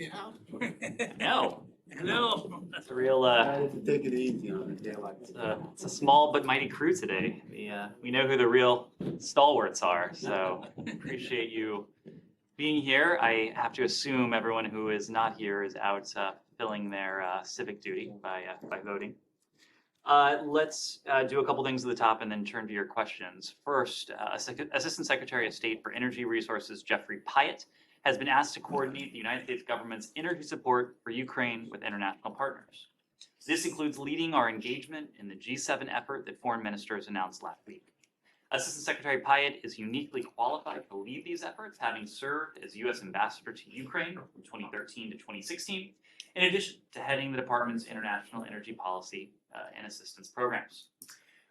Yeah. No. No. That's a real, To take it easy on a day like this. it's a small but mighty crew today. We know who the real stalwarts are, so appreciate you being here. I have to assume everyone who is not here is out filling their civic duty by voting. Let's do a couple things at the top and then turn to your questions. First, Assistant Secretary of State for Energy Resources Jeffrey Pyatt has been asked to coordinate the United States government's energy support for Ukraine with international partners. This includes leading our engagement in the G7 effort that foreign ministers announced last week. Assistant Secretary Pyatt is uniquely qualified to lead these efforts, having served as U.S. Ambassador to Ukraine from 2013 to 2016, in addition to heading the department's international energy policy and assistance programs.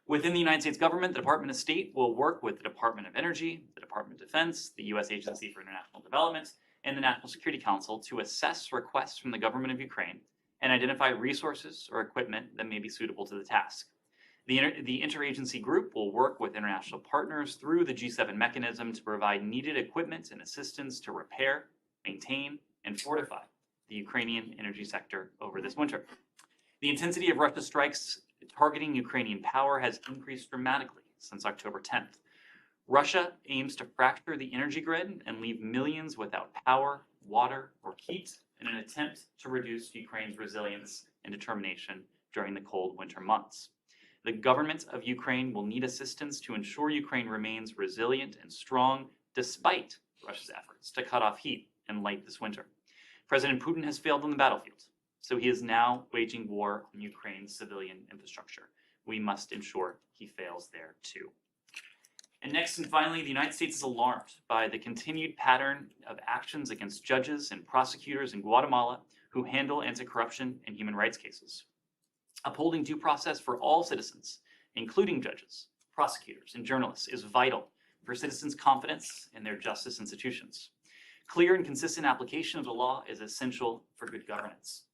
Within the United States government, the Department of State will work with the Department of Energy, the Department of Defense, the U.S. Agency for International Development, and the National Security Council to assess requests from the government of Ukraine and identify resources or equipment that may be suitable to the task. The interagency group will work with international partners through the G7 mechanism to provide needed equipment and assistance to repair, maintain, and fortify the Ukrainian energy sector over this winter. The intensity of Russia's strikes targeting Ukrainian power has increased dramatically since October 10th. Russia aims to fracture the energy grid and leave millions without power, water, or heat in an attempt to reduce Ukraine's resilience and determination during the cold winter months. The government of Ukraine will need assistance to ensure Ukraine remains resilient and strong despite Russia's efforts to cut off heat and light this winter. President Putin has failed on the battlefield, so he is now waging war on Ukraine's civilian infrastructure. We must ensure he fails there too. And next and finally, the United States is alarmed by the continued pattern of actions against judges and prosecutors in Guatemala who handle anti-corruption and human rights cases. Upholding due process for all citizens, including judges, prosecutors, and journalists, is vital for citizens' confidence in their justice institutions. Clear and consistent application of the law is essential for good governance.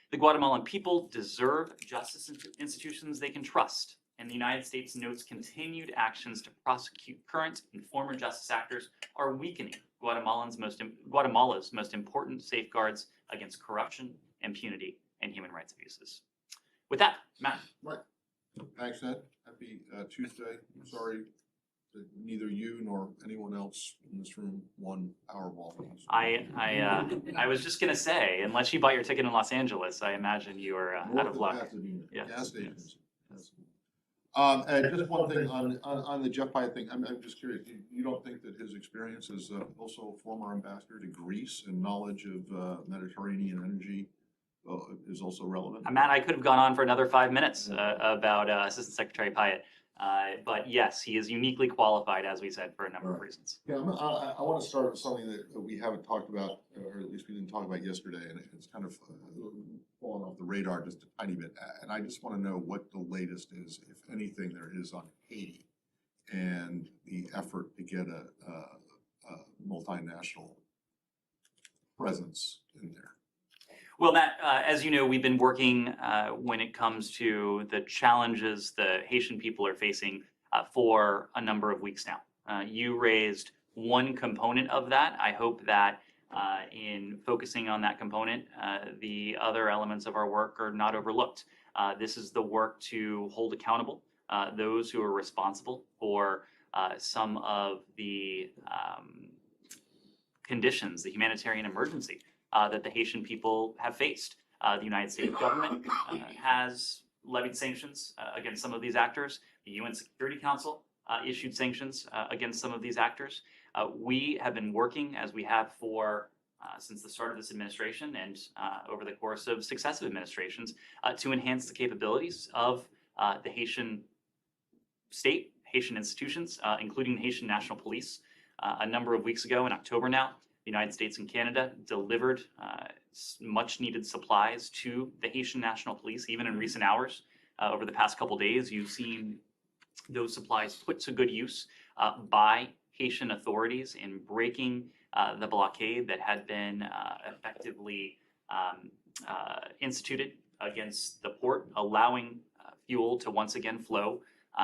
The Guatemalan people deserve justice institutions they can trust, and the United States notes continued actions to prosecute current and former justice actors are weakening Guatemala's most important safeguards against corruption, impunity, and human rights abuses. With that, Matt. Right. Thanks, Ed. Happy Tuesday. I'm sorry that neither you nor anyone else in this room won Powerball. I was just gonna say, unless you bought your ticket in Los Angeles, I imagine you are out of luck. Yes, gas stations. Yes. And just one thing on the Jeff Pyatt thing. I'm just curious. You don't think that his experience as also a former ambassador to Greece and knowledge of Mediterranean energy is also relevant? Matt, I could have gone on for another 5 minutes about Assistant Secretary Pyatt, but yes, he is uniquely qualified, as we said, for a number of reasons. Yeah, I want to start with something that we haven't talked about, or at least we didn't talk about yesterday, and it's kind of fallen off the radar just a tiny bit. And I just want to know what the latest is, if anything, there is on Haiti and the effort to get a multinational presence in there. Well, Matt, as you know, we've been working when it comes to the challenges the Haitian people are facing for a number of weeks now. You raised one component of that. I hope that in focusing on that component, the other elements of our work are not overlooked. This is the work to hold accountable those who are responsible for some of the conditions, the humanitarian emergency that the Haitian people have faced. The United States government has levied sanctions against some of these actors. The UN Security Council issued sanctions against some of these actors. We have been working, as we have for since the start of this administration and over the course of successive administrations, to enhance the capabilities of the Haitian state, Haitian institutions, including the Haitian National Police. A number of weeks ago, in October now, the United States and Canada delivered much needed supplies to the Haitian National Police, even in recent hours. Over the past couple days, you've seen those supplies put to good use by Haitian authorities in breaking the blockade that had been effectively instituted against the port, allowing fuel to once again flow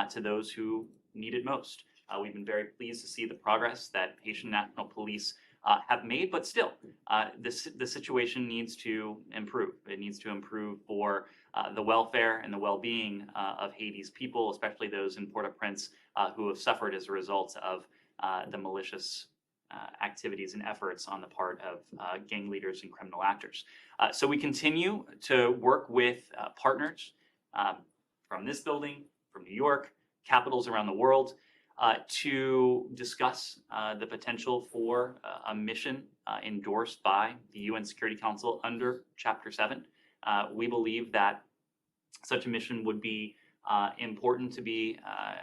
to those who need it most. We've been very pleased to see the progress that Haitian National Police have made, but still, the situation needs to improve. It needs to improve for the welfare and the well-being of Haiti's people, especially those in Port-au-Prince who have suffered as a result of the malicious activities and efforts on the part of gang leaders and criminal actors. So we continue to work with partners from this building, from New York, capitals around the world, to discuss the potential for a mission endorsed by the UN Security Council under Chapter 7. We believe that such a mission would be important to be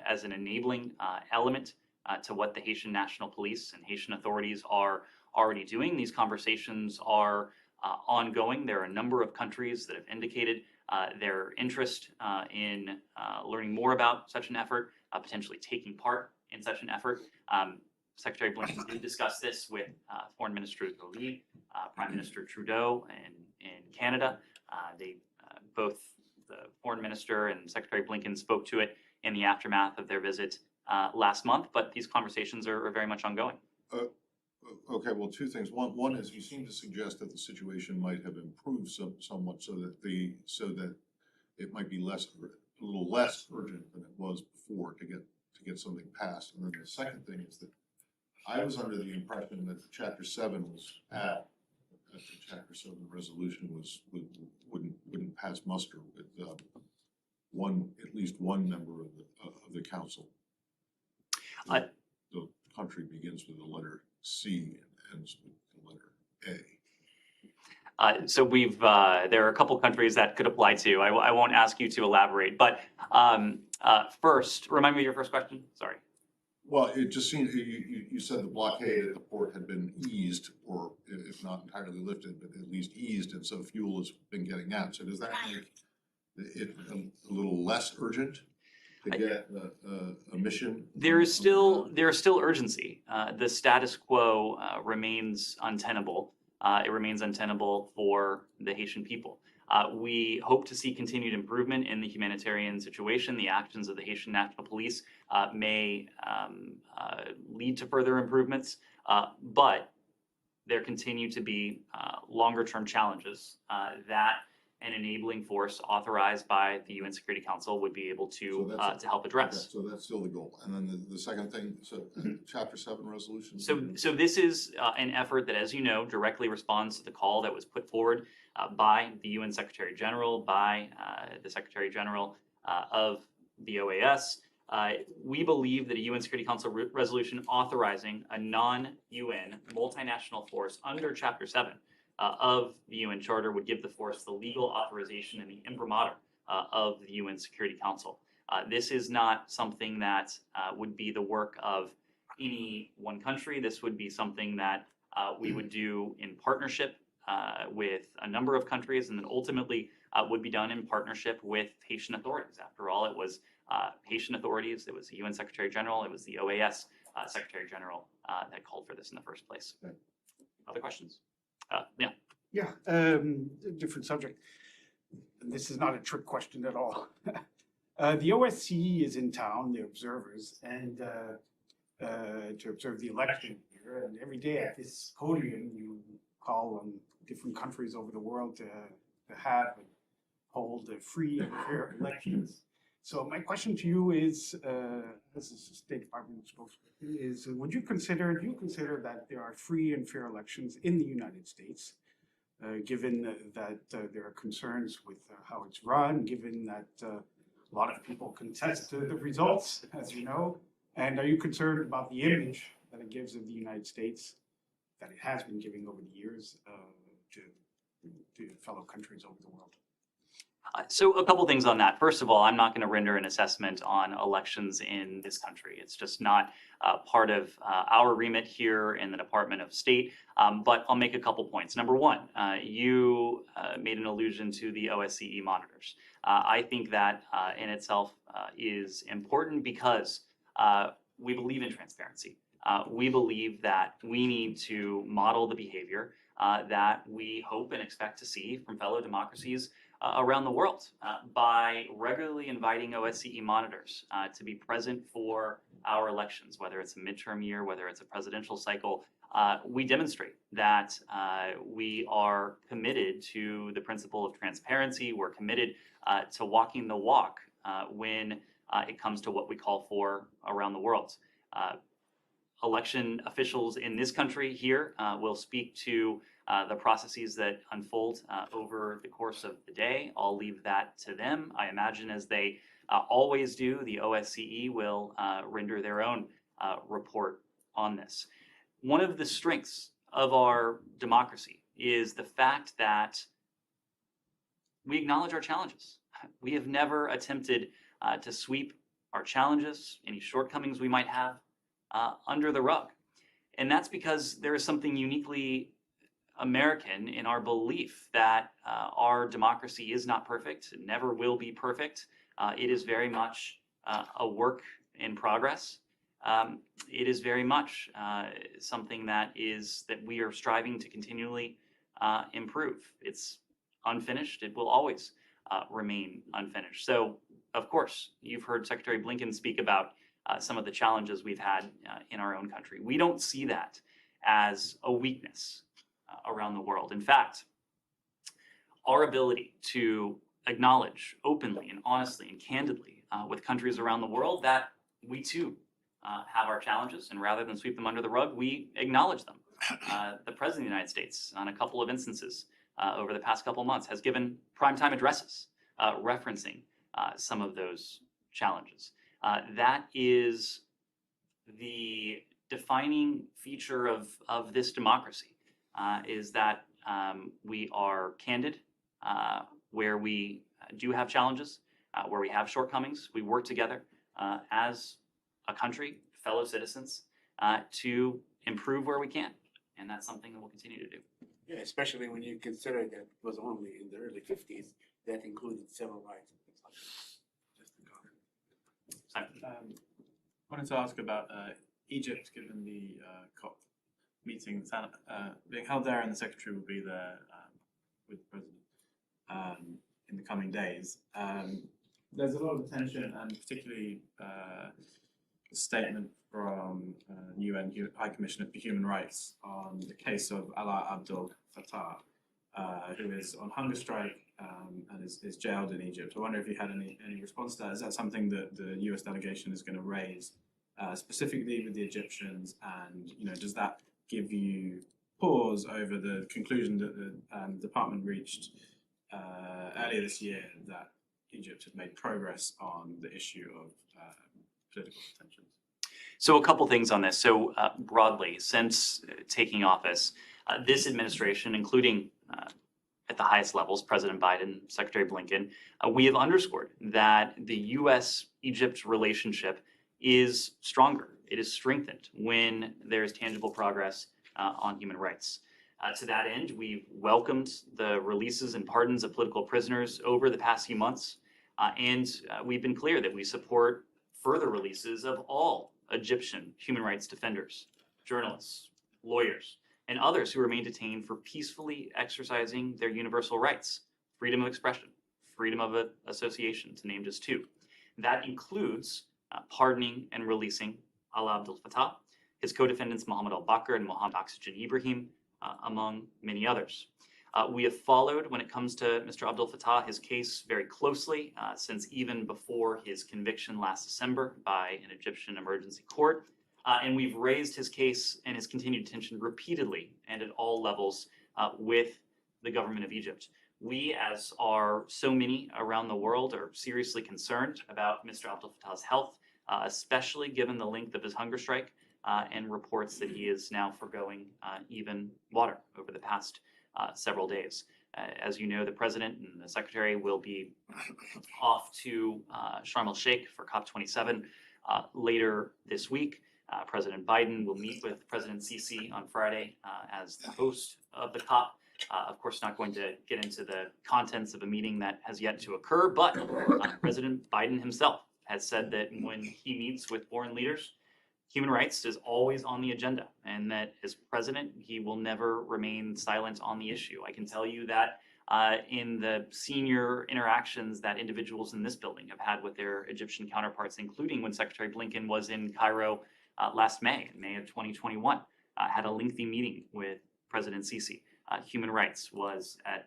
as an enabling element to what the Haitian National Police and Haitian authorities are already doing. These conversations are ongoing. There are a number of countries that have indicated their interest in learning more about such an effort, potentially taking part in such an effort. Secretary Blinken did discuss this with Foreign Minister Joly, Prime Minister Trudeau in Canada. Both the Foreign Minister and Secretary Blinken spoke to it in the aftermath of their visit last month, but these conversations are very much ongoing. Okay, well, two things. One is you seem to suggest that the situation might have improved somewhat, so that it might be a little less urgent than it was before to get something passed. And then the second thing is that I was under the impression that Chapter 7 was that the Chapter 7 resolution wouldn't pass muster with at least one member of the council. The country begins with the letter C and ends with the letter A. So there are a couple countries that could apply to. I won't ask you to elaborate, but first, remind me of your first question. Sorry. Well, it just seemed you said the blockade at the port had been eased, or if not entirely lifted, but at least eased, and so fuel has been getting out. So does that make it a little less urgent to get a mission? There is still urgency. The status quo remains untenable. It remains untenable for the Haitian people. We hope to see continued improvement in the humanitarian situation. The actions of the Haitian National Police may lead to further improvements, but there continue to be longer-term challenges that an enabling force authorized by the UN Security Council would be able to help address. Okay, so that's still the goal. And then the second thing, so Chapter 7 resolution. So this is an effort that, as you know, directly responds to the call that was put forward by the UN Secretary General, by the Secretary General of the OAS. We believe that a UN Security Council resolution authorizing a non-UN multinational force under Chapter 7 of the UN Charter would give the force the legal authorization and the imprimatur of the UN Security Council. This is not something that would be the work of any one country. This would be something that we would do in partnership with a number of countries, and then ultimately would be done in partnership with Haitian authorities. After all, it was Haitian authorities, it was the UN Secretary General, it was the OAS Secretary General that called for this in the first place. Okay. Other questions? Yeah, different subject. This is not a trick question at all. The OSCE is in town, the observers, and to observe the election here. And every day at this podium, you call on different countries over the world to have and hold free and fair elections. So my question to you is, this is a State Department spokesperson, is do you consider that there are free and fair elections in the United States, given that there are concerns with how it's run, given that a lot of people contest the results, as you know, and are you concerned about the image that it gives of the United States, that it has been giving over the years to fellow countries over the world? So a couple things on that. First of all, I'm not going to render an assessment on elections in this country. It's just not part of our remit here in the Department of State. But I'll make a couple points. Number one, you made an allusion to the OSCE monitors. I think that in itself is important because we believe in transparency. We believe that we need to model the behavior that we hope and expect to see from fellow democracies around the world by regularly inviting OSCE monitors to be present for our elections, whether it's a midterm year, whether it's a presidential cycle. we demonstrate that we are committed to the principle of transparency. We're committed to walking the walk when it comes to what we call for around the world. Election officials in this country here will speak to the processes that unfold over the course of the day. I'll leave that to them. I imagine, as they always do, the OSCE will render their own report on this. One of the strengths of our democracy is the fact that we acknowledge our challenges. We have never attempted to sweep our challenges, any shortcomings we might have, under the rug. And that's because there is something uniquely American in our belief that our democracy is not perfect, it never will be perfect. It is very much a work in progress. It is very much something that we are striving to continually improve. It's unfinished. It will always remain unfinished. So, of course, you've heard Secretary Blinken speak about some of the challenges we've had in our own country. We don't see that as a weakness around the world. In fact, our ability to acknowledge openly and honestly and candidly with countries around the world that we too have our challenges, and rather than sweep them under the rug, we acknowledge them. The President of the United States, on a couple of instances over the past couple of months, has given primetime addresses referencing some of those challenges. That is the defining feature of this democracy, is that we are candid where we do have challenges, where we have shortcomings. We work together as a country, fellow citizens, to improve where we can. And that's something that we'll continue to do. Yeah, especially when you consider that it was only in the early 50s that included civil rights and things like that. Just to comment. Wanted to ask about Egypt, given the COP meeting being held there, and the Secretary will be there with the President in the coming days. There's a lot of attention, and particularly a statement from UN High Commissioner for Human Rights on the case of Alaa Abdel Fattah, who is on hunger strike and is jailed in Egypt. I wonder if you had any response to that. Is that something that the US delegation is going to raise specifically with the Egyptians? And does that give you pause over the conclusion that the department reached earlier this year that Egypt had made progress on the issue of political detentions? So a couple things on this. So broadly, since taking office, this administration, including at the highest levels, President Biden, Secretary Blinken, we have underscored that the U.S.-Egypt relationship is stronger. It is strengthened when there is tangible progress on human rights. To that end, we've welcomed the releases and pardons of political prisoners over the past few months, and we've been clear that we support further releases of all Egyptian human rights defenders, journalists, lawyers, and others who remain detained for peacefully exercising their universal rights, freedom of expression, freedom of association, to name just two. That includes pardoning and releasing Alaa Abdel Fattah, his co-defendants Mohammed al-Bakr and Mohammed Oxygen Ibrahim, among many others. We have followed, when it comes to Mr. Abdel Fattah, his case very closely since even before his conviction last December by an Egyptian emergency court. And we've raised his case and his continued detention repeatedly and at all levels with the government of Egypt. We, as are so many around the world, are seriously concerned about Mr. Abdel Fattah's health, especially given the length of his hunger strike and reports that he is now forgoing even water over the past several days. As you know, the President and the Secretary will be off to Sharm el-Sheikh for COP27 later this week. President Biden will meet with President Sisi on Friday as the host of the COP. Of course, not going to get into the contents of a meeting that has yet to occur, but President Biden himself has said that when he meets with foreign leaders, human rights is always on the agenda, and that as president, he will never remain silent on the issue. I can tell you that in the senior interactions that individuals in this building have had with their Egyptian counterparts, including when Secretary Blinken was in Cairo last May, in May of 2021, had a lengthy meeting with President Sisi. Human rights was a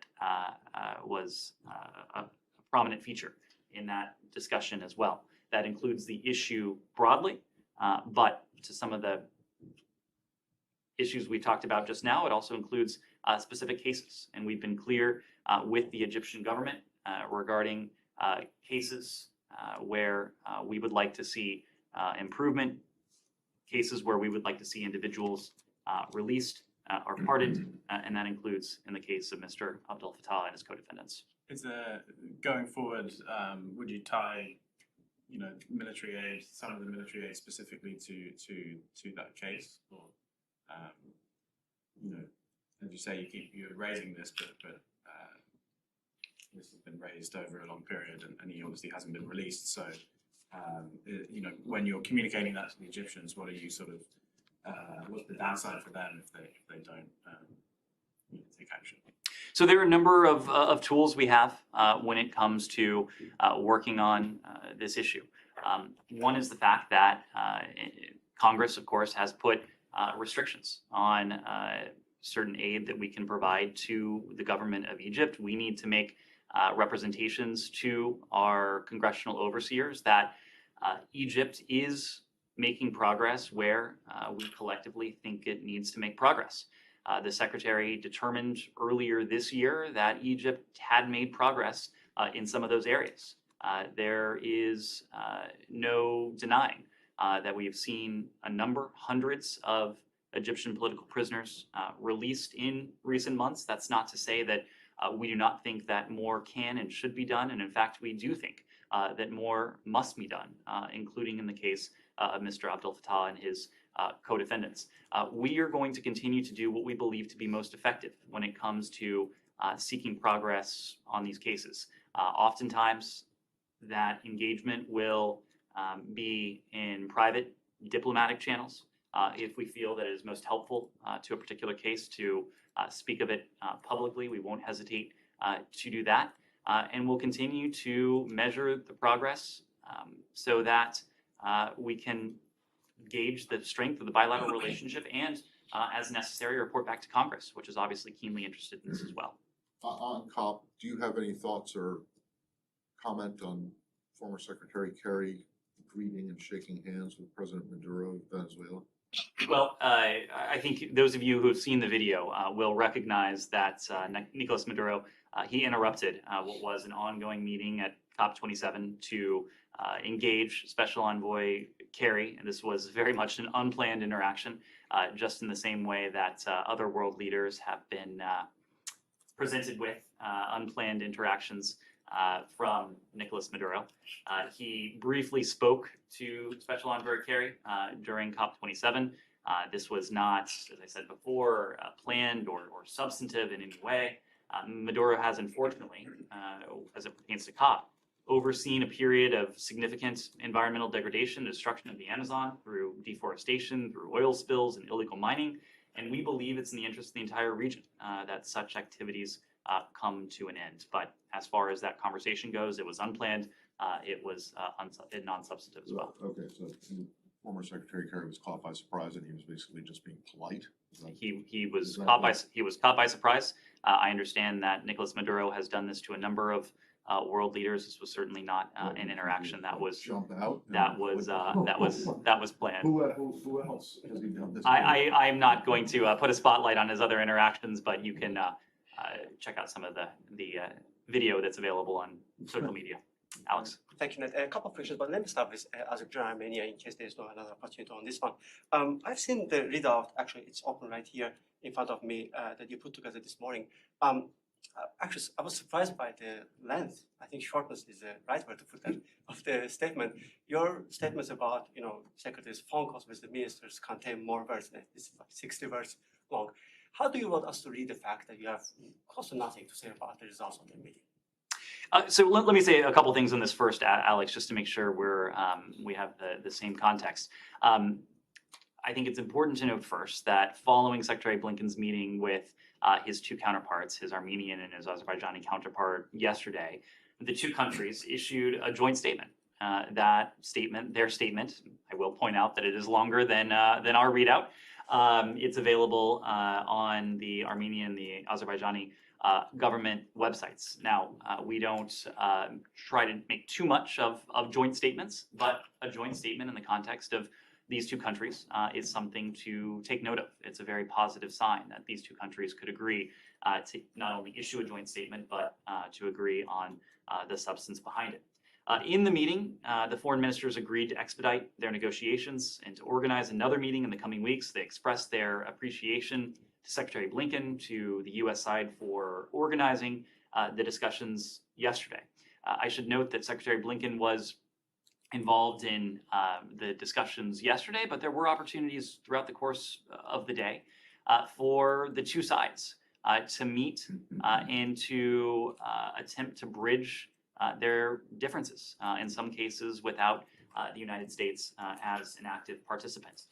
prominent feature in that discussion as well. That includes the issue broadly, but to some of the issues we talked about just now, it also includes specific cases. And we've been clear with the Egyptian government regarding cases where we would like to see improvement, cases where we would like to see individuals released or pardoned, and that includes in the case of Mr. Abdel Fattah and his co-defendants. Is there, going forward, would you tie, military aid, some of the military aid specifically to that case, or, as you say, you're raising this, but this has been raised over a long period, and he obviously hasn't been released. So, when you're communicating that to the Egyptians, what are you sort of, what's the downside for them if they don't take action? So there are a number of tools we have when it comes to working on this issue. One is the fact that Congress, of course, has put restrictions on certain aid that we can provide to the government of Egypt. We need to make representations to our congressional overseers that Egypt is making progress where we collectively think it needs to make progress. The Secretary determined earlier this year that Egypt had made progress in some of those areas. There is no denying that we have seen a number, hundreds of Egyptian political prisoners released in recent months. That's not to say that we do not think that more can and should be done. And in fact, we do think that more must be done, including in the case of Mr. Abdel Fattah and his co-defendants. We are going to continue to do what we believe to be most effective when it comes to seeking progress on these cases. Oftentimes, that engagement will be in private diplomatic channels. If we feel that it is most helpful to a particular case to speak of it publicly, we won't hesitate to do that. And we'll continue to measure the progress so that we can gauge the strength of the bilateral relationship and, as necessary, report back to Congress, which is obviously keenly interested in this as well. On COP, do you have any thoughts or comment on former Secretary Kerry greeting and shaking hands with President Maduro of Venezuela? Well, I think those of you who have seen the video will recognize that Nicolas Maduro, he interrupted what was an ongoing meeting at COP27 to engage Special Envoy Kerry, and this was very much an unplanned interaction, just in the same way that other world leaders have been presented with unplanned interactions from Nicolas Maduro. He briefly spoke to Special Envoy Kerry during COP27. This was not, as I said before, planned or substantive in any way. Maduro has, unfortunately, as it pertains to COP, overseen a period of significant environmental degradation, destruction of the Amazon through deforestation, through oil spills and illegal mining. And we believe it's in the interest of the entire region that such activities come to an end. But as far as that conversation goes, it was unplanned. It was non-substantive as well. Okay, so former Secretary Kerry was caught by surprise, and he was basically just being polite. He was caught by surprise. I understand that Nicolas Maduro has done this to a number of world leaders. This was certainly not an interaction that was jump out. that was planned. Who else has he done this? I'm not going to put a spotlight on his other interactions, but you can check out some of the video that's available on social media. Alex. Thank you, Ned. A couple of questions, but let me start with Azerbaijan, Armenia, in case there's no another opportunity on this one. I've seen the readout, actually, it's open right here in front of me, that you put together this morning. Actually, I was surprised by the length. I think shortness is the right word to put that, of the statement. Your statements about, Secretary's phone calls with the ministers contain more words. It's like 60 words long. How do you want us to read the fact that you have close to nothing to say about the results of the meeting? So let me say a couple things on this first, Alex, just to make sure we have the same context. I think it's important to note first that following Secretary Blinken's meeting with his two counterparts, his Armenian and his Azerbaijani counterpart yesterday, the two countries issued a joint statement. That statement, their statement, I will point out that it is longer than our readout, It's available on the Armenian, the Azerbaijani government websites. Now, we don't try to make too much of joint statements, but a joint statement in the context of these two countries is something to take note of. It's a very positive sign that these two countries could agree to not only issue a joint statement, but to agree on the substance behind it. In the meeting, the foreign ministers agreed to expedite their negotiations and to organize another meeting in the coming weeks. They expressed their appreciation to Secretary Blinken, to the U.S. side for organizing the discussions yesterday. I should note that Secretary Blinken was involved in the discussions yesterday, but there were opportunities throughout the course of the day for the two sides to meet and to attempt to bridge their differences, in some cases without the United States as an active participant.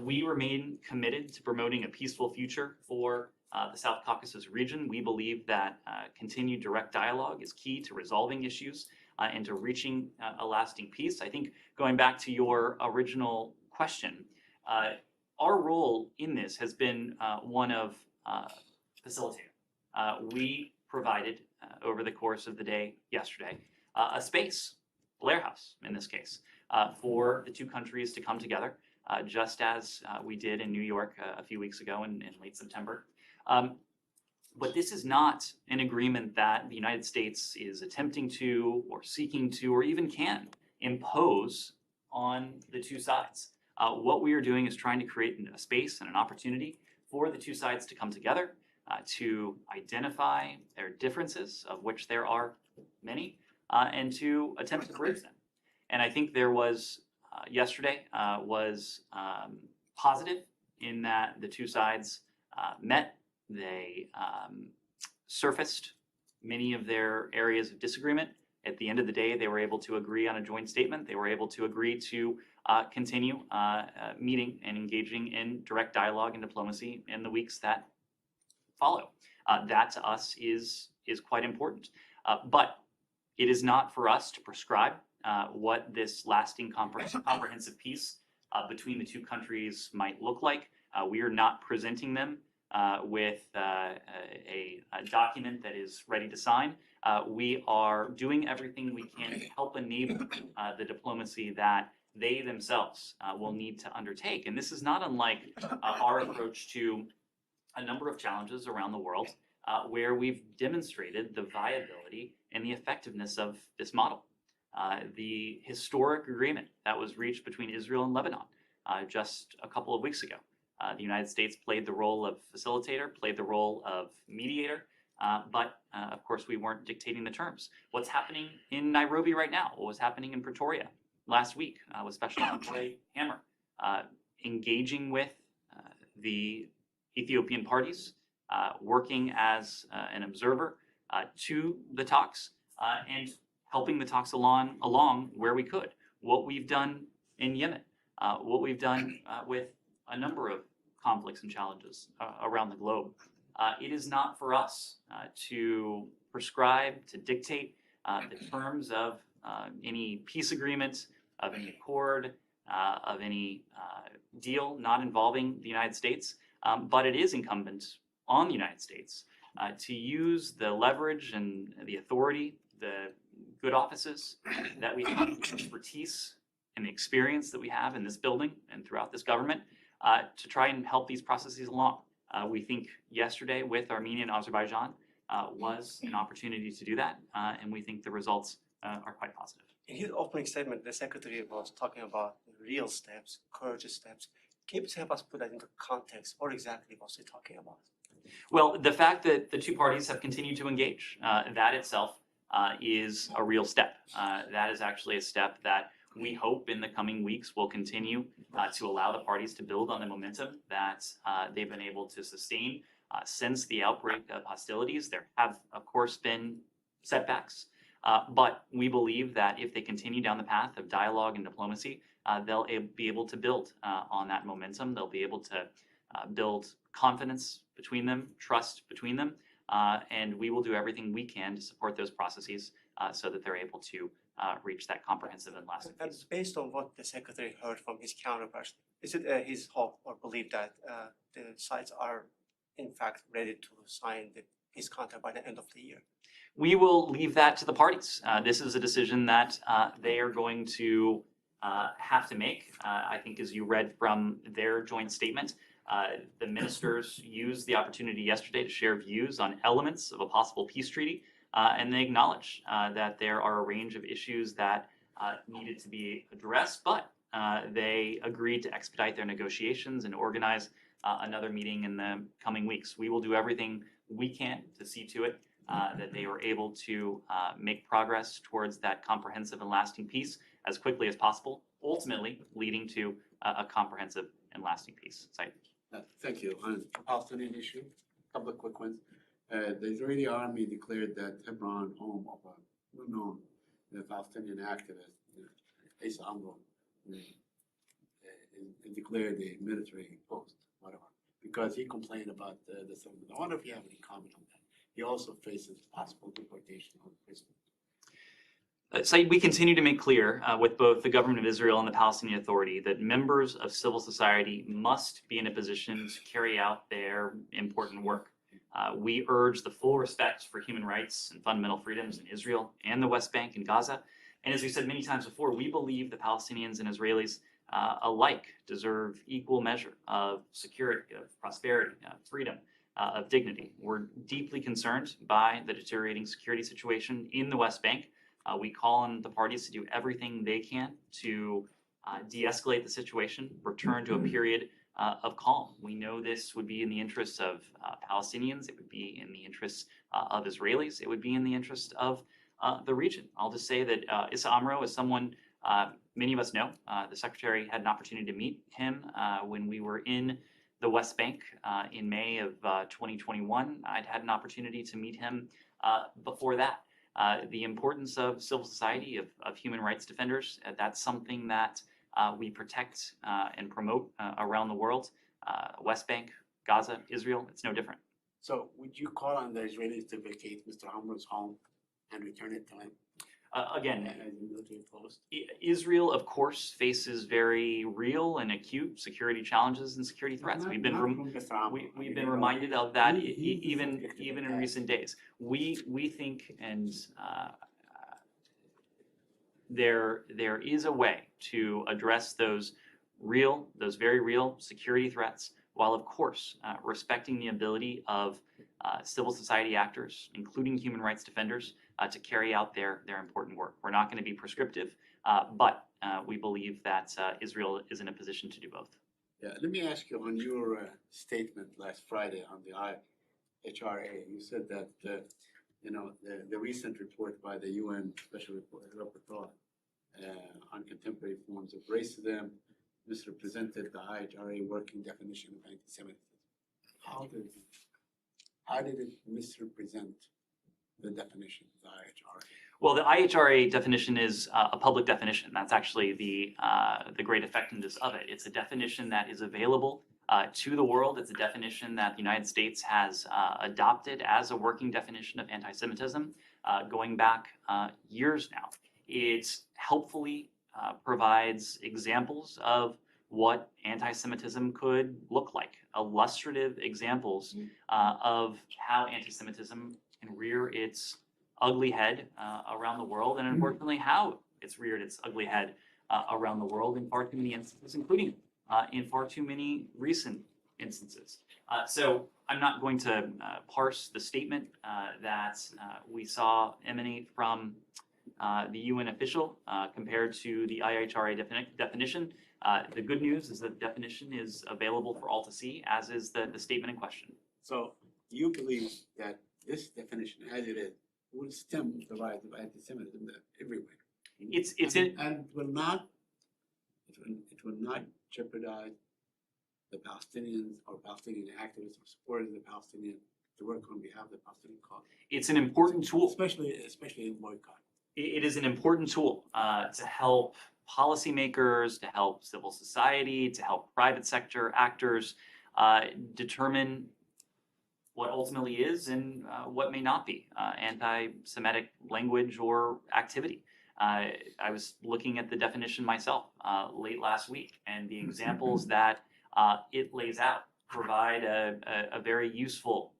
We remain committed to promoting a peaceful future for the South Caucasus region. We believe that continued direct dialogue is key to resolving issues and to reaching a lasting peace. I think going back to your original question, our role in this has been one of facilitator. We provided over the course of the day yesterday a space, Blair House in this case, for the two countries to come together, just as we did in New York a few weeks ago in late September. But this is not an agreement that the United States is attempting to, or seeking to, or even can impose on the two sides. What we are doing is trying to create a space and an opportunity for the two sides to come together, to identify their differences, of which there are many, and to attempt to bridge them. And I think there was, yesterday was positive in that the two sides met. They surfaced many of their areas of disagreement. At the end of the day, they were able to agree on a joint statement. They were able to agree to continue meeting and engaging in direct dialogue and diplomacy in the weeks that follow. That to us is quite important. But it is not for us to prescribe what this lasting comprehensive peace between the two countries might look like. We are not presenting them with a document that is ready to sign. We are doing everything we can to help enable the diplomacy that they themselves will need to undertake. And this is not unlike our approach to a number of challenges around the world where we've demonstrated the viability and the effectiveness of this model. The historic agreement that was reached between Israel and Lebanon just a couple of weeks ago. The United States played the role of facilitator, played the role of mediator, but of course we weren't dictating the terms. What's happening in Nairobi right now? What was happening in Pretoria last week with Special Envoy Hammer, engaging with the Ethiopian parties, working as an observer to the talks, and helping the talks along where we could. What we've done in Yemen, what we've done with a number of conflicts and challenges around the globe. It is not for us to prescribe, to dictate the terms of any peace agreement, of any accord, of any deal not involving the United States, but it is incumbent on the United States to use the leverage and the authority, the good offices that we have, the expertise and the experience that we have in this building and throughout this government to try and help these processes along. We think yesterday with Armenia and Azerbaijan was an opportunity to do that, and we think the results are quite positive. In his opening statement, the Secretary was talking about real steps, courageous steps. Can you please help us put that into context? What exactly was he talking about? Well, the fact that the two parties have continued to engage, that itself is a real step. That is actually a step that we hope in the coming weeks will continue to allow the parties to build on the momentum that they've been able to sustain since the outbreak of hostilities. There have, of course, been setbacks, but we believe that if they continue down the path of dialogue and diplomacy, they'll be able to build on that momentum. They'll be able to build confidence between them, trust between them, and we will do everything we can to support those processes so that they're able to reach that comprehensive and lasting And peace. based on what the secretary heard from his counterparts, is it his hope or belief that the sides are in fact ready to sign the peace contract by the end of the year? We will leave that to the parties. This is a decision that they are going to have to make. I think as you read from their joint statement, the ministers used the opportunity yesterday to share views on elements of a possible peace treaty, and they acknowledge that there are a range of issues that needed to be addressed, but they agreed to expedite their negotiations and organize another meeting in the coming weeks. We will do everything we can to see to it that they are able to make progress towards that comprehensive and lasting peace as quickly as possible, ultimately leading to a comprehensive and lasting peace. Thank you. On the Palestinian issue, a couple of quick ones. The Israeli army declared that Hebron, home of a well-known Palestinian activist, Issa Amro, declared a military post, whatever, because he complained about the settlement. I wonder if you have any comment on that. He also faces possible deportation or prison. Saeed, we continue to make clear with both the government of Israel and the Palestinian Authority that members of civil society must be in a position to carry out their important work. We urge the full respect for human rights and fundamental freedoms in Israel and the West Bank and Gaza. And as we said many times before, we believe the Palestinians and Israelis alike deserve equal measure of security, of prosperity, freedom, of dignity. We're deeply concerned by the deteriorating security situation in the West Bank. We call on the parties to do everything they can to de-escalate the situation, return to a period of calm. We know this would be in the interests of Palestinians, it would be in the interests of Israelis, it would be in the interest of the region. I'll just say that Issa Amro is someone many of us know. The Secretary had an opportunity to meet him when we were in the West Bank in May of 2021. I'd had an opportunity to meet him before that. The importance of civil society, of human rights defenders, that's something that we protect and promote around the world. West Bank, Gaza, Israel, it's no different. So would you call on the Israelis to vacate Mr. Amro's home and return it to him? Again, As a military post? Israel, of course, faces very real and acute security challenges and security threats. We've been reminded of that even in recent days. We think, and there is a way to address those very real security threats, while of course respecting the ability of civil society actors, including human rights defenders, to carry out their important work. We're not going to be prescriptive, but we believe that Israel is in a position to do both. Yeah, let me ask you on your statement last Friday on the IHRA. You said that the recent report by the UN Special Rapporteur on contemporary forms of racism misrepresented the IHRA working definition of anti-Semitism. How did it misrepresent the definition of the IHRA? Well, the IHRA definition is a public definition. That's actually the great effectiveness of it. It's a definition that is available to the world. It's a definition that the United States has adopted as a working definition of anti-Semitism going back years now. It helpfully provides examples of what anti-Semitism could look like, illustrative examples of how anti-Semitism can rear its ugly head around the world, and unfortunately how it's reared its ugly head around the world in far too many instances, including in far too many recent instances. So I'm not going to parse the statement that we saw emanate from the UN official compared to the IHRA definition. The good news is that the definition is available for all to see, as is the statement in question. So you believe that this definition, as it is, will stem the rise of anti-Semitism everywhere. And it will not jeopardize the Palestinians or Palestinian activists or supporters of the Palestinian to work on behalf of the Palestinian cause. It's an important tool. Especially in boycott. It is an important tool to help policymakers, to help civil society, to help private sector actors determine what ultimately is and what may not be anti-Semitic language or activity. I was looking at the definition myself late last week, and the examples that it lays out provide a very useful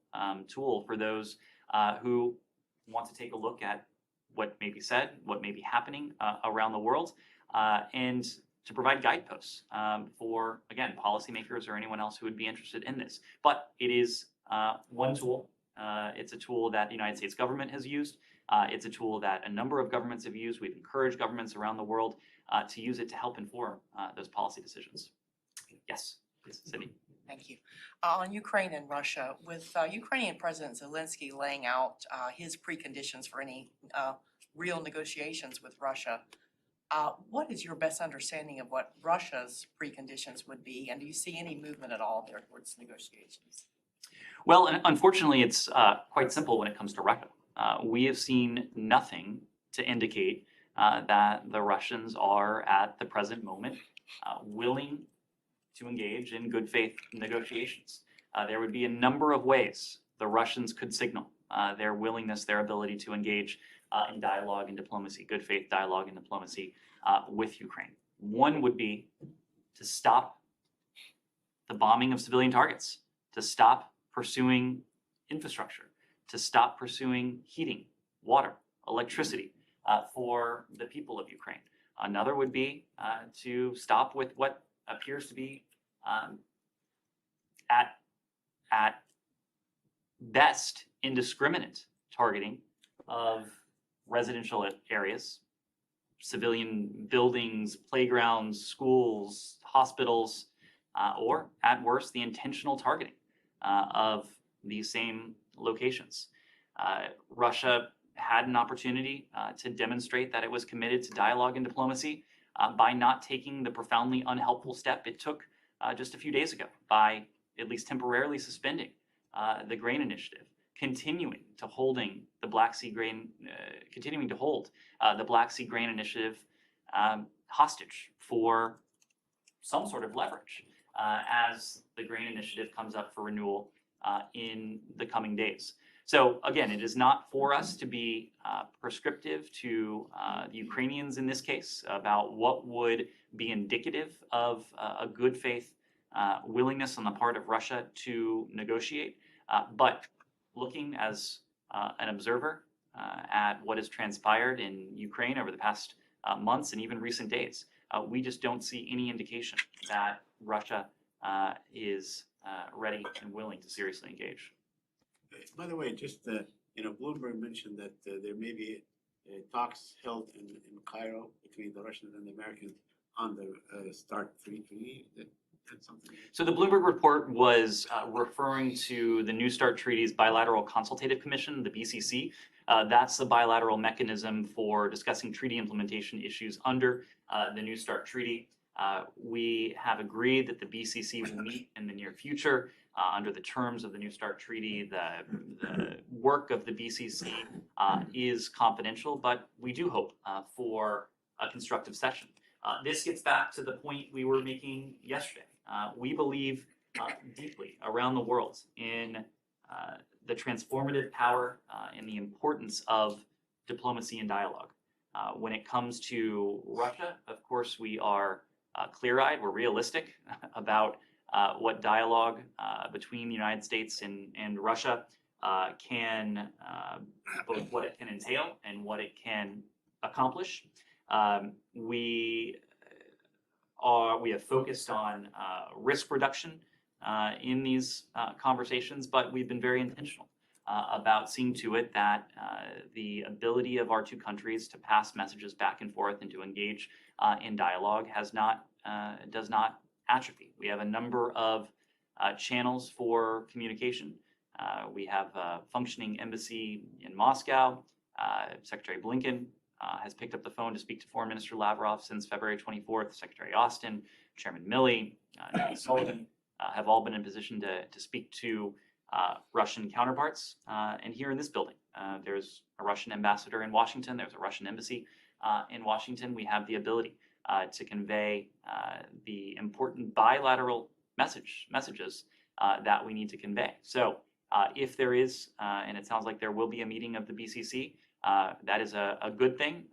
tool for those who want to take a look at what may be said, what may be happening around the world, and to provide guideposts for, again, policymakers or anyone else who would be interested in this. But it is one tool. It's a tool that the United States government has used. It's a tool that a number of governments have used. We've encouraged governments around the world to use it to help inform those policy decisions. Yes, please, Sydney. Thank you. On Ukraine and Russia, with Ukrainian President Zelensky laying out his preconditions for any real negotiations with Russia, what is your best understanding of what Russia's preconditions would be? And do you see any movement at all there towards negotiations? Well, unfortunately, it's quite simple when it comes to Russia. We have seen nothing to indicate that the Russians are at the present moment willing to engage in good faith negotiations. There would be a number of ways the Russians could signal their willingness, their ability to engage in dialogue and diplomacy, good faith dialogue and diplomacy with Ukraine. One would be to stop the bombing of civilian targets, to stop pursuing infrastructure, to stop pursuing heating, water, electricity for the people of Ukraine. Another would be to stop with what appears to be at best indiscriminate targeting of residential areas, civilian buildings, playgrounds, schools, hospitals, or at worst, the intentional targeting of these same locations. Russia had an opportunity to demonstrate that it was committed to dialogue and diplomacy by not taking the profoundly unhelpful step it took just a few days ago by at least temporarily suspending the grain initiative, continuing to hold the Black Sea grain initiative hostage for some sort of leverage as the grain initiative comes up for renewal in the coming days. So again, it is not for us to be prescriptive to the Ukrainians in this case about what would be indicative of a good faith willingness on the part of Russia to negotiate. But looking as an observer at what has transpired in Ukraine over the past months and even recent days, we just don't see any indication that Russia is ready and willing to seriously engage. By the way, just, Bloomberg mentioned that there may be talks held in Cairo between the Russians and the Americans on the START 3. That's something. So the Bloomberg report was referring to the New START Treaty's Bilateral Consultative Commission, the BCC. That's the bilateral mechanism for discussing treaty implementation issues under the New START Treaty. We have agreed that the BCC will meet in the near future under the terms of the New START Treaty. The work of the BCC is confidential, but we do hope for a constructive session. This gets back to the point we were making yesterday. We believe deeply around the world in the transformative power and the importance of diplomacy and dialogue. When it comes to Russia, of course, we are clear-eyed, we're realistic about what dialogue between the United States and Russia can, both what it can entail and what it can accomplish. We have focused on risk reduction in these conversations, but we've been very intentional about seeing to it that the ability of our two countries to pass messages back and forth and to engage in dialogue does not atrophy. We have a number of channels for communication. We have a functioning embassy in Moscow. Secretary Blinken has picked up the phone to speak to Foreign Minister Lavrov since February 24th. Secretary Austin, Chairman Milley, Nikki Sullivan have all been in position to speak to Russian counterparts. And here in this building, there's a Russian ambassador in Washington. There's a Russian embassy in Washington. We have the ability to convey the important bilateral messages that we need to convey. So If there is, and it sounds like there will be a meeting of the BCC, that is a good thing.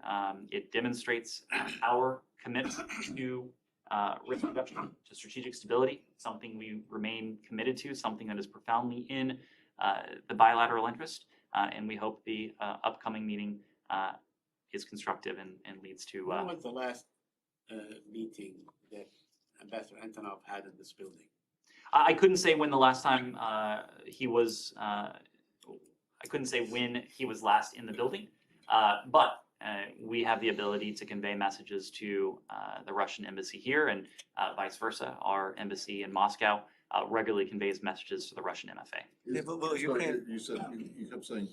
It demonstrates our commitment to risk reduction, to strategic stability, something we remain committed to, something that is profoundly in the bilateral interest. And we hope the upcoming meeting is constructive and leads to. When was the last meeting that Ambassador Antonov had in this building? I couldn't say when the last time he was. I couldn't say when he was last in the building, but we have the ability to convey messages to the Russian embassy here, and vice versa. Our embassy in Moscow regularly conveys messages to the Russian MFA. Yeah, but So Ukraine- You said, you kept saying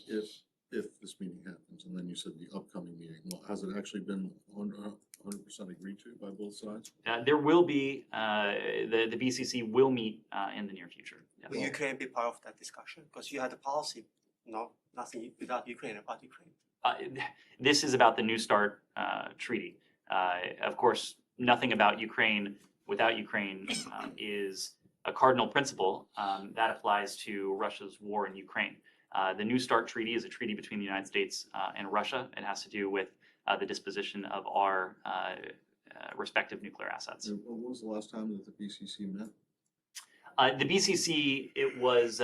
if this meeting happens, and then you said the upcoming meeting. Well, has it actually been 100% agreed to by both sides? There will be the BCC will meet in the near future. Yes. Will Ukraine be part of that discussion? Because you had a policy, no, nothing without Ukraine, about Ukraine. This is about the New START treaty. Of course, nothing about Ukraine without Ukraine is a cardinal principle that applies to Russia's war in Ukraine. The New START treaty is a treaty between the United States and Russia. It has to do with the disposition of our respective nuclear assets. And when was the last time that the BCC met? The BCC, it was,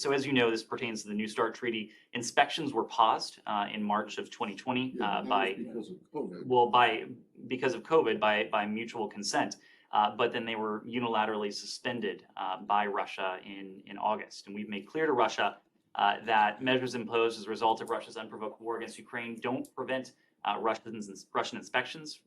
so as you know, this pertains to the New START treaty. Inspections were paused in March of 2020 Yeah, that by, was because of COVID. well, because of COVID, by mutual consent. But then they were unilaterally suspended by Russia in August. And we've made clear to Russia that measures imposed as a result of Russia's unprovoked war against Ukraine don't prevent Russian inspectors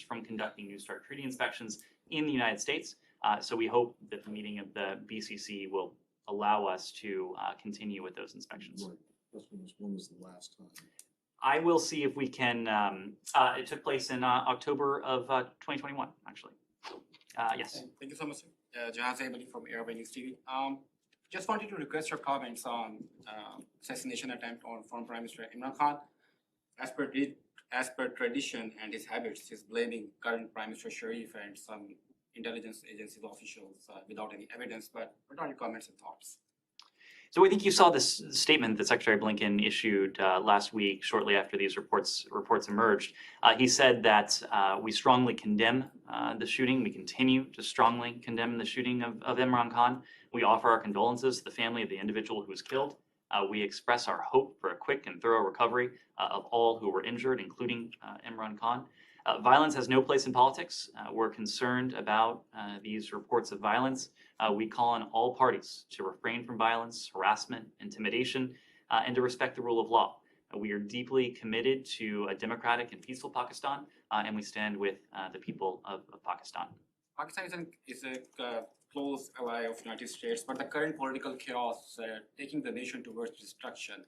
from conducting New START treaty inspections in the United States. So we hope that the meeting of the BCC will allow us to continue with those inspections. Right. That's when was the last time? I will see if we can, it took place in October of 2021, actually. Yes. Thank you so much, sir. Jahan Saibali from Airway News TV. Just wanted to request your comments on assassination attempt on former Prime Minister Imran Khan. As per tradition and his habits, he's blaming current Prime Minister Sharif and some intelligence agency officials without any evidence. But what are your comments and thoughts? So I think you saw this statement that Secretary Blinken issued last week, shortly after these reports emerged. He said that we strongly condemn the shooting. We continue to strongly condemn the shooting of Imran Khan. We offer our condolences to the family of the individual who was killed. We express our hope for a quick and thorough recovery of all who were injured, including Imran Khan. Violence has no place in politics. We're concerned about these reports of violence. We call on all parties to refrain from violence, harassment, intimidation, and to respect the rule of law. We are deeply committed to a democratic and peaceful Pakistan, and we stand with the people of Pakistan. Pakistan is a close ally of United States, but the current political chaos taking the nation towards destruction.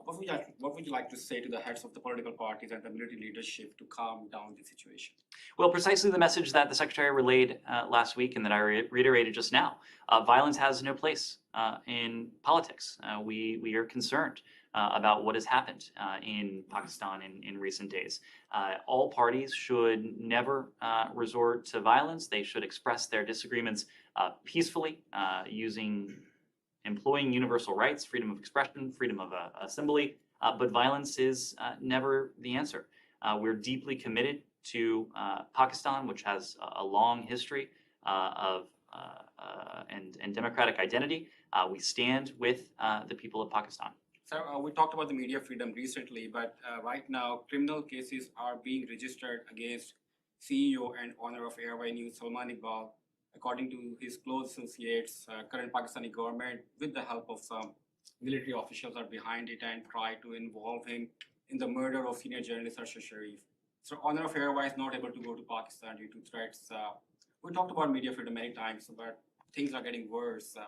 What would you like to say to the heads of the political parties and the military leadership to calm down the situation? Well, precisely the message that the Secretary relayed last week and that I reiterated just now. Violence has no place in politics. We are concerned about what has happened in Pakistan in recent days. All parties should never resort to violence. They should express their disagreements peacefully, employing universal rights, freedom of expression, freedom of assembly, but violence is never the answer. We're deeply committed to Pakistan, which has a long history and democratic identity. We stand with the people of Pakistan. So we talked about the media freedom recently, but right now criminal cases are being registered against CEO and owner of Airway News, Salman Iqbal. According to his close associates, current Pakistani government, with the help of some military officials, are behind it and try to involve him in the murder of senior journalist Arshad Sharif. So owner of Airway is not able to go to Pakistan due to threats. We talked about media freedom many times, but things are getting worse. Would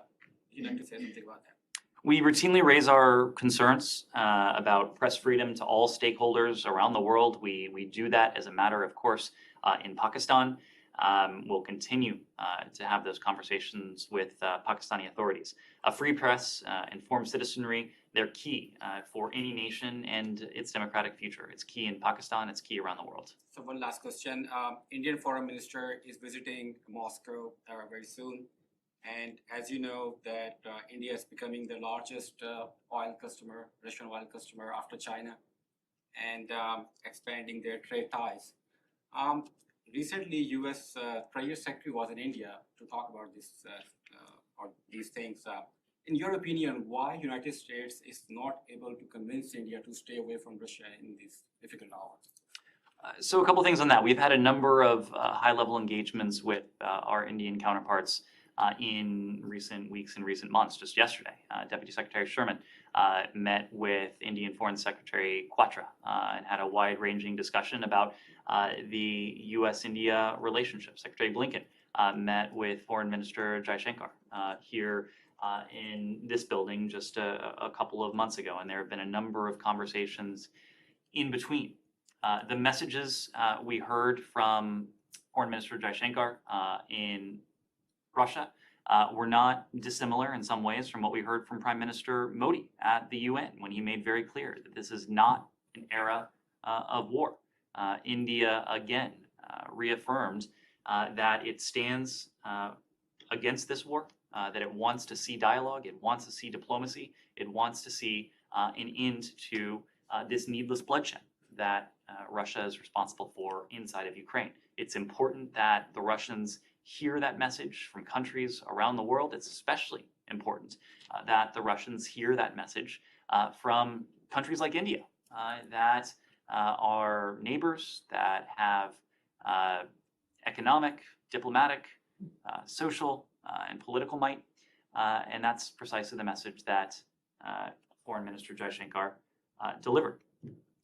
you like to say something about that? We routinely raise our concerns about press freedom to all stakeholders around the world. We do that as a matter of course in Pakistan. We'll continue to have those conversations with Pakistani authorities. A free press, informed citizenry, they're key for any nation and its democratic future. It's key in Pakistan, it's key around the world. So one last question. Indian Foreign Minister is visiting Moscow very soon. And as you know, that India is becoming the largest oil customer, Russian oil customer after China, and expanding their trade ties. Um, Recently, U.S. Treasury Secretary was in India to talk about this or these things. In your opinion, why United States is not able to convince India to stay away from Russia in these difficult hours? So a couple things on that. We've had a number of high-level engagements with our Indian counterparts in recent weeks and recent months. Just yesterday, Deputy Secretary Sherman met with Indian Foreign Secretary Quatra and had a wide-ranging discussion about the U.S.-India relationship. Secretary Blinken met with Foreign Minister Jaishankar here in this building just a couple of months ago, and there have been a number of conversations in between. The messages we heard from Foreign Minister Jaishankar in Russia were not dissimilar in some ways from what we heard from Prime Minister Modi at the UN when he made very clear that this is not an era of war. India again reaffirmed that it stands against this war, that it wants to see dialogue, it wants to see diplomacy, it wants to see an end to this needless bloodshed that Russia is responsible for inside of Ukraine. It's important that the Russians hear that message from countries around the world. It's especially important that the Russians hear that message from countries like India that are neighbors, that have economic, diplomatic, social, and political might. And that's precisely the message that Foreign Minister Jaishankar delivered.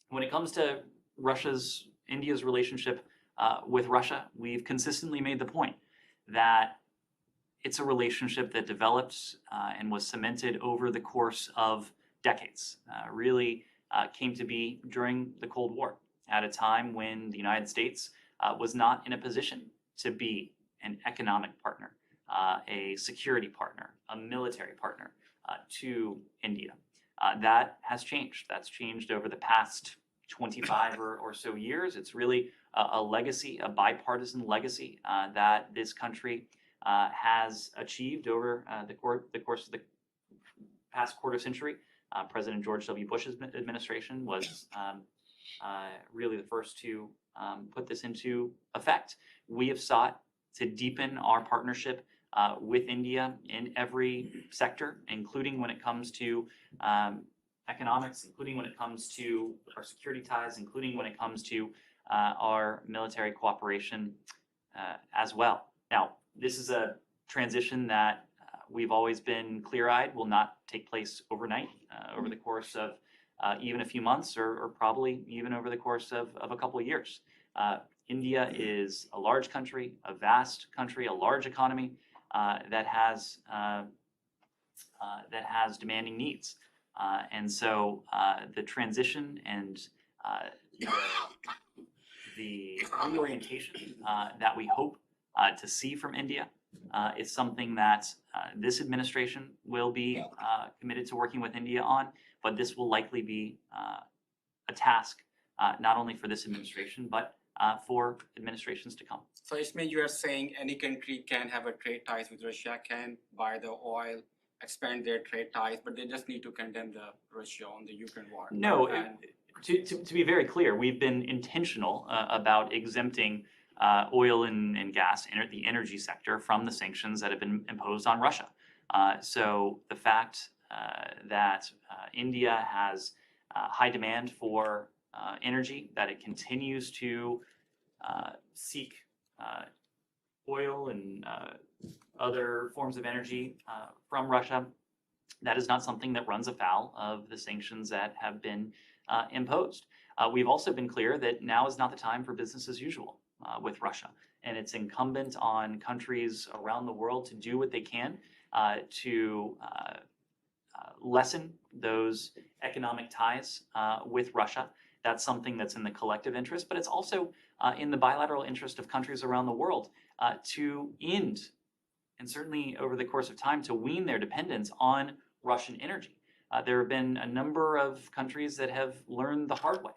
When it comes to India's relationship with Russia, we've consistently made the point that it's a relationship that developed and was cemented over the course of decades. Really came to be during the Cold War, at a time when the United States was not in a position to be an economic partner, a security partner, a military partner to India. That has changed. That's changed over the past 25 or so years. It's really a legacy, a bipartisan legacy that this country has achieved over the course of the past quarter century. President George W. Bush's administration was really the first to put this into effect. We have sought to deepen our partnership with India in every sector, including when it comes to economics, including when it comes to our security ties, including when it comes to our military cooperation as well. Now, this is a transition that we've always been clear-eyed will not take place overnight, over the course of even a few months or probably even over the course of a couple of years. India is a large country, a vast country, a large economy that has demanding needs. And so the transition and the reorientation that we hope to see from India is something that this administration will be committed to working with India on, but this will likely be a task not only for this administration, but for administrations to come. So Ismail, you are saying any country can have a trade ties with Russia, can buy the oil, expand their trade ties, but they just need to condemn the Russia on the Ukraine war. No, And to be very clear, we've been intentional about exempting oil and gas, the energy sector, from the sanctions that have been imposed on Russia. So the fact that India has high demand for energy, that it continues to seek oil and other forms of energy from Russia, that is not something that runs afoul of the sanctions that have been imposed. We've also been clear that now is not the time for business as usual with Russia, and it's incumbent on countries around the world to do what they can to lessen those economic ties with Russia. That's something that's in the collective interest, but it's also in the bilateral interest of countries around the world to end, and certainly over the course of time, to wean their dependence on Russian energy. There have been a number of countries that have learned the hard way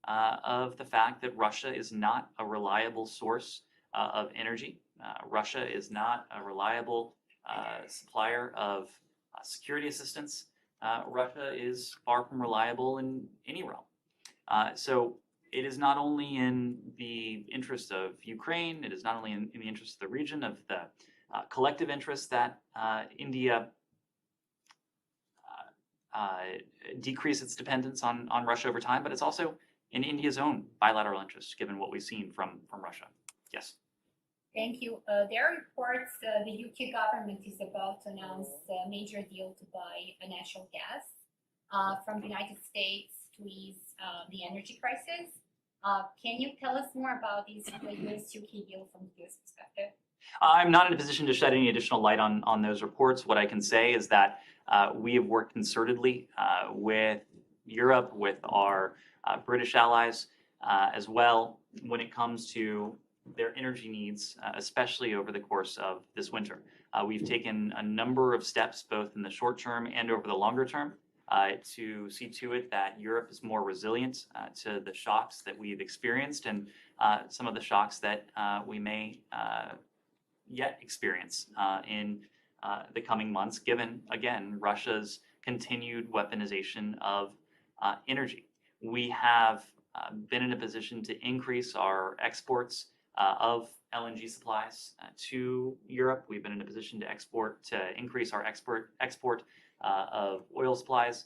of the fact that Russia is not a reliable source of energy. Russia is not a reliable supplier of security assistance, Russia is far from reliable in any realm. So it is not only in the interest of Ukraine, it is not only in the interest of the region, of the collective interest that India decrease its dependence on Russia over time, but it's also in India's own bilateral interest, given what we've seen from Russia. Yes. Thank you. There are reports the UK government is about to announce a major deal to buy a natural gas from the United States to ease the energy crisis. Can you tell us more about this US-UK deal from the US perspective? I'm not in a position to shed any additional light on those reports. What I can say is that we have worked concertedly with Europe, with our British allies as well, when it comes to their energy needs, especially over the course of this winter. We've taken a number of steps, both in the short term and over the longer term, to see to it that Europe is more resilient to the shocks that we've experienced and some of the shocks that we may yet experience in the coming months, given, again, Russia's continued weaponization of energy. We have been in a position to increase our exports of LNG supplies to Europe. We've been in a position to increase our export of oil supplies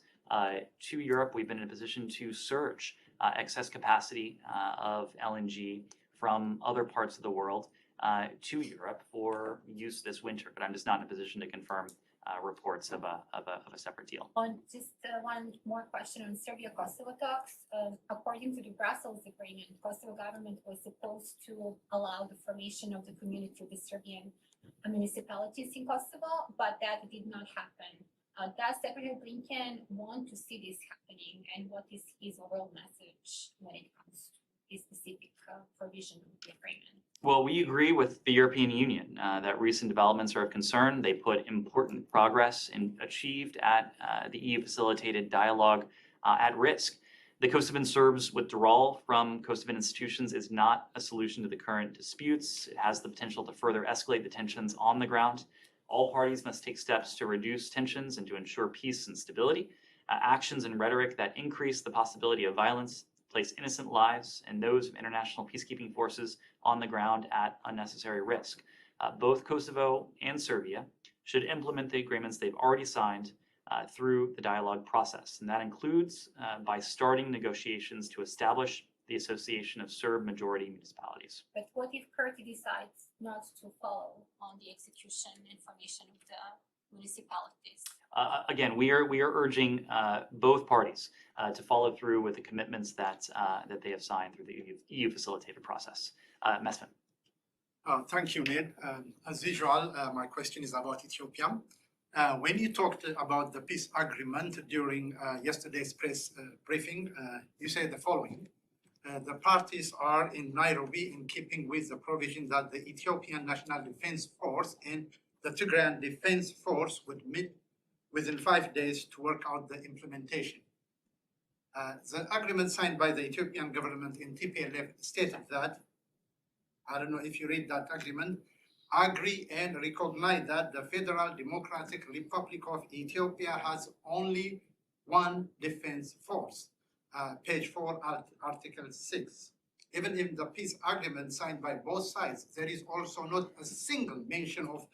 to Europe. We've been in a position to surge excess capacity of LNG from other parts of the world to Europe for use this winter. But I'm just not in a position to confirm reports of a separate deal. On just one more question on Serbia-Kosovo talks. According to the Brussels agreement, Kosovo government was supposed to allow the formation of the community of the Serbian municipalities in Kosovo, but that did not happen. Does Secretary Blinken want to see this happening, and what is his overall message when it comes to this specific provision of the agreement? Well, we agree with the European Union that recent developments are of concern. They put important progress achieved at the EU-facilitated dialogue at risk. The Kosovan Serbs' withdrawal from Kosovan institutions is not a solution to the current disputes. It has the potential to further escalate the tensions on the ground. All parties must take steps to reduce tensions and to ensure peace and stability. Actions and rhetoric that increase the possibility of violence place innocent lives and those of international peacekeeping forces on the ground at unnecessary risk. Both Kosovo and Serbia should implement the agreements they've already signed through the dialogue process. And that includes by starting negotiations to establish the Association of Serb Majority Municipalities. But what if Kurti decides not to follow on the execution and formation of the municipalities? Again, we are urging both parties to follow through with the commitments that they have signed through the EU facilitated process. Mesfin. Thank you, Neil. As usual, my question is about Ethiopia. When you talked about the peace agreement during yesterday's press briefing, you said the following. The parties are in Nairobi in keeping with the provision that the Ethiopian National Defense Force and the Tigrayan Defense Force would meet within 5 days to work out the implementation. The agreement signed by the Ethiopian government in TPLF stated that, I don't know if you read that agreement, agree and recognize that the Federal Democratic Republic of Ethiopia has only one defense force. Page 4, Article 6. Even in the peace agreement signed by both sides, there is also not a single mention of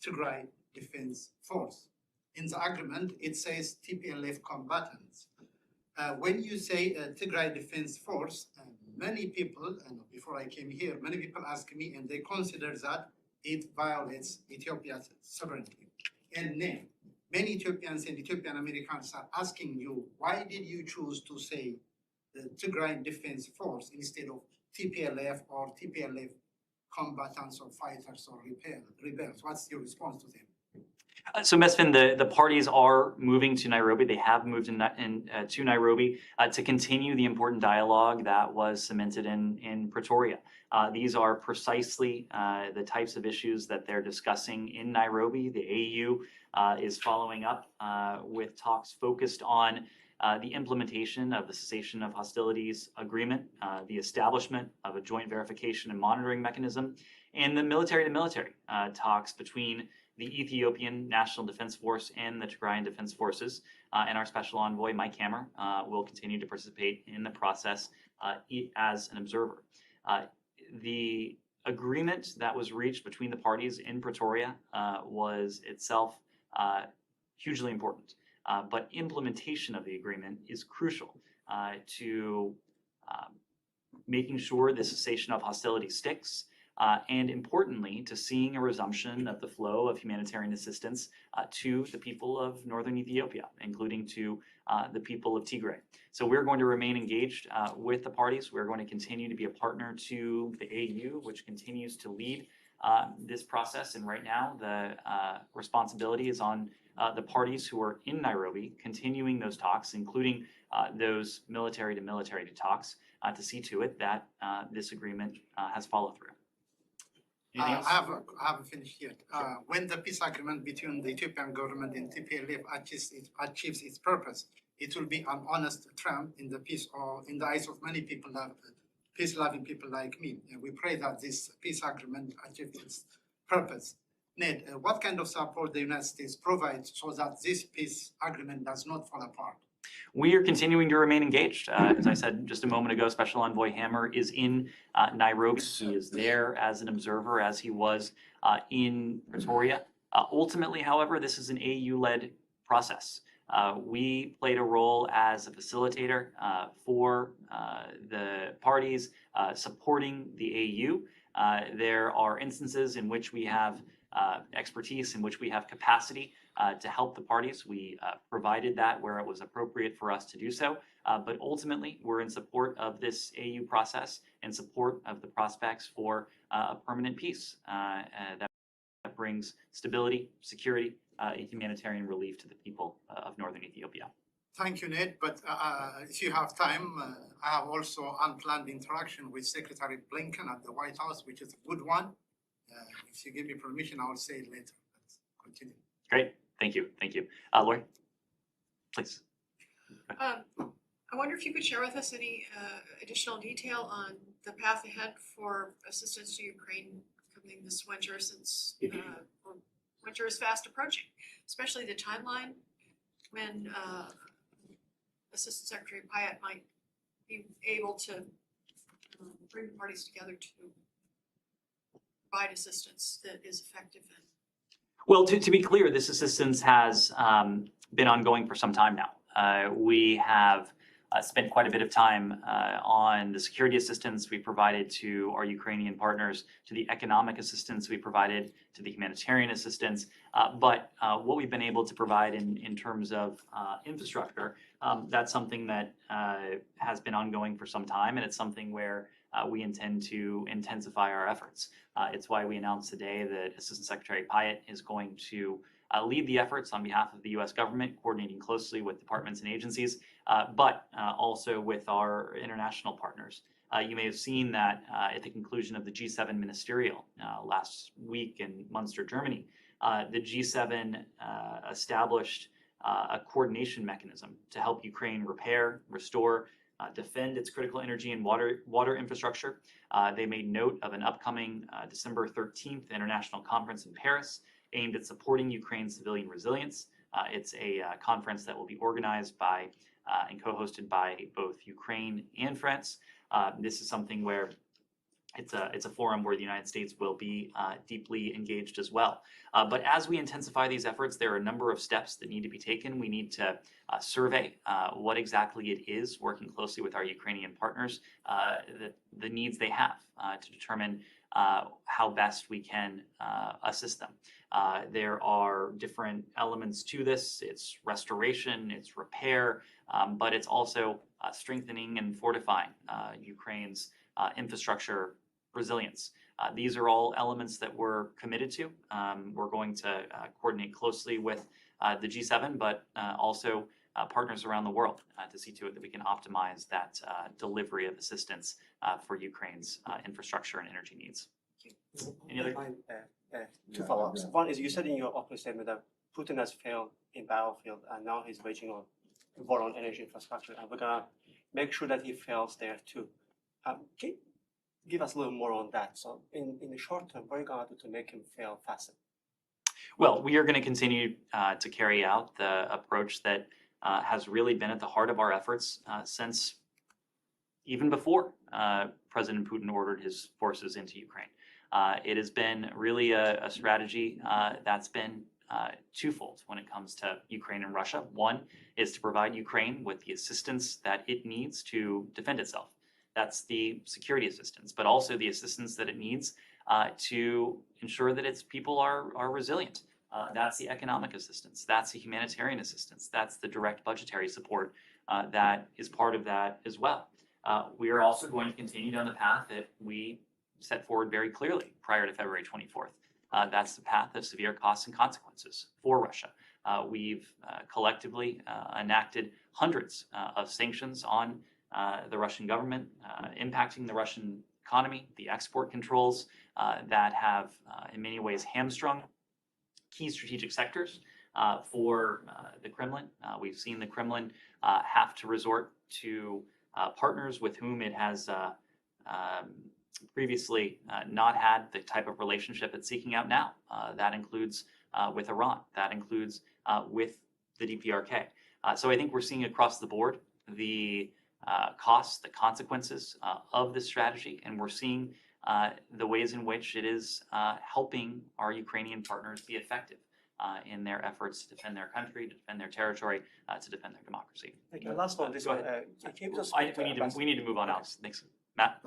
Tigray Defense Force. In the agreement, it says TPLF combatants. When you say Tigray Defense Force, many people, and before I came here, many people ask me, and they consider that it violates Ethiopia's sovereignty and name. Many Ethiopians and Ethiopian Americans are asking you, why did you choose to say the Tigray Defense Force instead of TPLF or TPLF combatants or fighters or rebels? What's your response to them? So Mesfin, the parties are moving to Nairobi. They have moved to Nairobi to continue the important dialogue that was cemented in Pretoria. These are precisely the types of issues that they're discussing in Nairobi. The AU is following up with talks focused on the implementation of the cessation of hostilities agreement, the establishment of a joint verification and monitoring mechanism, and the military-to-military talks between the Ethiopian National Defense Force and the Tigrayan Defense Forces, and our special envoy, Mike Hammer, will continue to participate in the process as an observer. The agreement that was reached between the parties in Pretoria was itself hugely important, but implementation of the agreement is crucial to making sure the cessation of hostility sticks, and importantly, to seeing a resumption of the flow of humanitarian assistance to the people of northern Ethiopia, including to the people of Tigray. So we're going to remain engaged with the parties. We're going to continue to be a partner to the AU, which continues to lead this process. And right now, the responsibility is on the parties who are in Nairobi, continuing those talks, including those military-to-military talks, to see to it that this agreement has follow through. I haven't finished yet. When the peace agreement between the Ethiopian government and TPLF achieves its purpose, it will be an honest triumph in the peace or in the eyes of many people, peace-loving people like me. And we pray that this peace agreement achieves its purpose. Ned, what kind of support the United States provides so that this peace agreement does not fall apart? We are continuing to remain engaged. As I said just a moment ago, Special Envoy Hammer is in Nairobi. He is there as an observer, as he was in Pretoria. Ultimately, however, this is an AU-led process. We played a role as a facilitator for the parties supporting the AU. There are instances in which we have expertise, in which we have capacity to help the parties. We provided that where it was appropriate for us to do so. But ultimately, we're in support of this AU process and support of the prospects for a permanent peace that brings stability, security, and humanitarian relief to the people of northern Ethiopia. Thank you, Ned. But if you have time, I have also unplanned interaction with Secretary Blinken at the White House, which is a good one. If you give me permission, I will say it later. Let's continue. Great. Thank you. Thank you. Lori, please. I wonder if you could share with us any additional detail on the path ahead for assistance to Ukraine coming this winter, since winter is fast approaching, especially the timeline when Assistant Secretary Pyatt might be able to bring the parties together to provide assistance that is effective. Well, to be clear, this assistance has been ongoing for some time now. We have spent quite a bit of time on the security assistance we provided to our Ukrainian partners, to the economic assistance we provided, to the humanitarian assistance. But what we've been able to provide in terms of infrastructure, that's something that has been ongoing for some time, and it's something where we intend to intensify our efforts. It's why we announced today that Assistant Secretary Pyatt is going to lead the efforts on behalf of the U.S. government, coordinating closely with departments and agencies, but also with our international partners. You may have seen that at the conclusion of the G7 ministerial last week in Munster, Germany, the G7 established a coordination mechanism to help Ukraine repair, restore, defend its critical energy and water infrastructure. They made note of an upcoming December 13th international conference in Paris aimed at supporting Ukraine's civilian resilience. It's a conference that will be organized by and co-hosted by both Ukraine and France. This is something where it's a forum where the United States will be deeply engaged as well. But as we intensify these efforts, there are a number of steps that need to be taken. We need to survey what exactly it is, working closely with our Ukrainian partners, the needs they have to determine how best we can assist them. There are different elements to this. It's restoration, it's repair, but it's also strengthening and fortifying Ukraine's infrastructure resilience. These are all elements that we're committed to. We're going to coordinate closely with the G7, but also partners around the world to see to it that we can optimize that delivery of assistance for Ukraine's infrastructure and energy needs. Any other? Two follow-ups. One is, you said in your opening statement that Putin has failed in battlefield and now he's waging a war on energy infrastructure, and we're gonna make sure that he fails there too. Can you give us a little more on that? So in the short term, what are you gonna do to make him fail faster? Well, we are going to continue to carry out the approach that has really been at the heart of our efforts since even before President Putin ordered his forces into Ukraine. It has been really a strategy that's been twofold when it comes to Ukraine and Russia. One is to provide Ukraine with the assistance that it needs to defend itself. That's the security assistance, but also the assistance that it needs to ensure that its people are resilient. That's the economic assistance. That's the humanitarian assistance. That's the direct budgetary support that is part of that as well. We are also going to continue down the path that we set forward very clearly prior to February 24th. That's the path of severe costs and consequences for Russia. We've collectively enacted hundreds of sanctions on the Russian government, impacting the Russian economy, the export controls that have in many ways hamstrung key strategic sectors for the Kremlin. We've seen the Kremlin have to resort to partners with whom it has previously not had the type of relationship it's seeking out now. That includes with Iran. That includes with the DPRK. So I think we're seeing across the board the costs, the consequences of this strategy, and we're seeing the ways in which it is helping our Ukrainian partners be effective in their efforts to defend their country, to defend their territory, to defend their democracy. Thank you. Last one, this Go one. ahead. Can you just We need to move on, Alex. Thanks, Matt.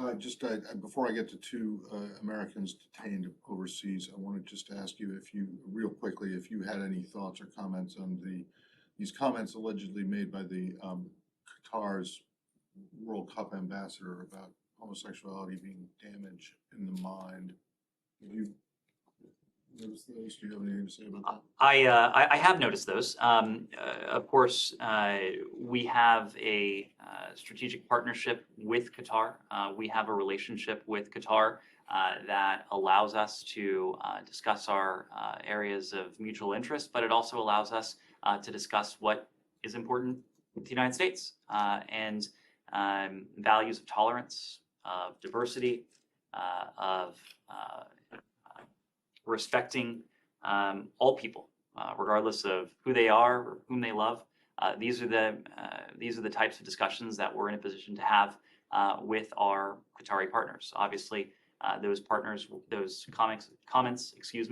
Before I get to two Americans detained overseas, I wanted just to ask you if you, real quickly, if you had any thoughts or comments on these comments allegedly made by the Qatar's World Cup ambassador about homosexuality being damage in the mind. Have you noticed those? Do you have anything to say about that? I have noticed those. Of course, we have a strategic partnership with Qatar. We have a relationship with Qatar that allows us to discuss our areas of mutual interest, but it also allows us to discuss what is important to the United States and values of tolerance, of diversity, of respecting all people, regardless of who they are or whom they love. These are the types of discussions that we're in a position to have with our Qatari partners. Obviously, those comments,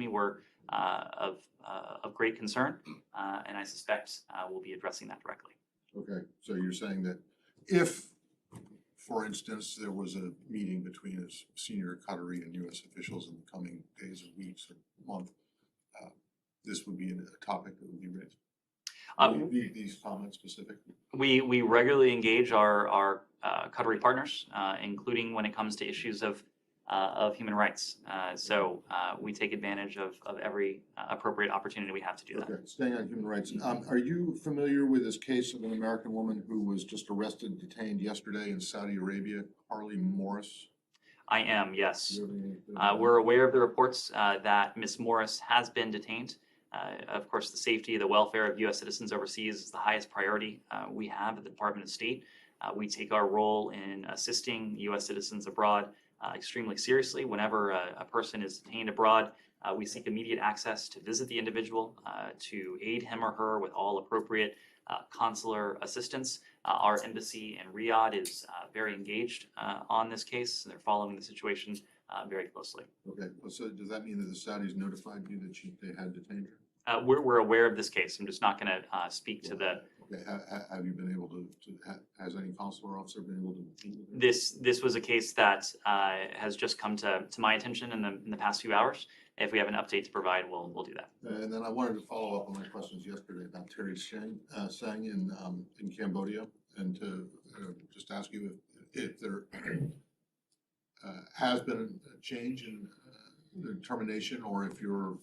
were of great concern, and I suspect we'll be addressing that directly. Okay, so you're saying that if, for instance, there was a meeting between a senior Qatari and U.S. officials in the coming days or weeks or month, this would be a topic that would be raised? These comments specifically? We regularly engage our Qatari partners, including when it comes to issues of human rights. So we take advantage of every appropriate opportunity we have to do that. Okay, staying on human rights. Are you familiar with this case of an American woman who was just arrested, detained yesterday in Saudi Arabia, Harley Morris? I am, yes. Do you have any- We're aware of the reports that Ms. Morris has been detained. Of course, the safety, the welfare of U.S. citizens overseas is the highest priority we have at the Department of State. We take our role in assisting U.S. citizens abroad extremely seriously. Whenever a person is detained abroad, we seek immediate access to visit the individual, to aid him or her with all appropriate consular assistance. Our embassy in Riyadh is very engaged on this case. They're following the situation very closely. Okay, well, so does that mean that the Saudis notified you that they had detained her? We're aware of this case. I'm just not going to speak to the. Okay, have you been able to has any consular officer been able to meet with her? This was a case that has just come to my attention in the past few hours. If we have an update to provide, we'll do that. And then I wanted to follow up on my questions yesterday about Terry Sang in Cambodia, and to just ask you if there has been a change in the determination, or if you're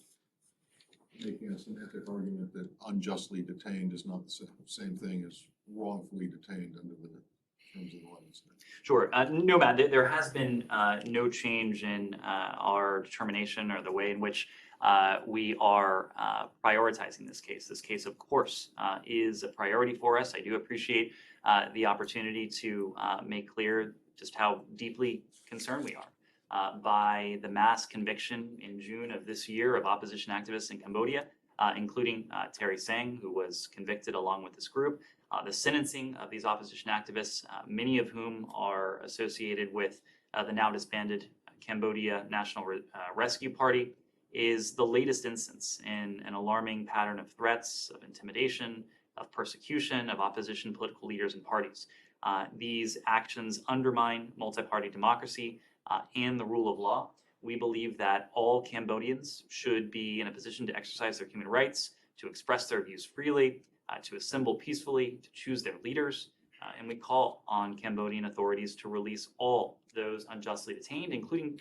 making a semantic argument that unjustly detained is not the same thing as wrongfully detained under the terms of the legislation. Sure. No, Matt, there has been no change in our determination or the way in which we are prioritizing this case. This case, of course, is a priority for us. I do appreciate the opportunity to make clear just how deeply concerned we are by the mass conviction in June of this year of opposition activists in Cambodia, including Terry Sang, who was convicted along with this group. The sentencing of these opposition activists, many of whom are associated with the now disbanded Cambodia National Rescue Party, is the latest instance in an alarming pattern of threats, of intimidation, of persecution of opposition political leaders and parties. These actions undermine multi-party democracy and the rule of law. We believe that all Cambodians should be in a position to exercise their human rights, to express their views freely, to assemble peacefully, to choose their leaders. And we call on Cambodian authorities to release all those unjustly detained, including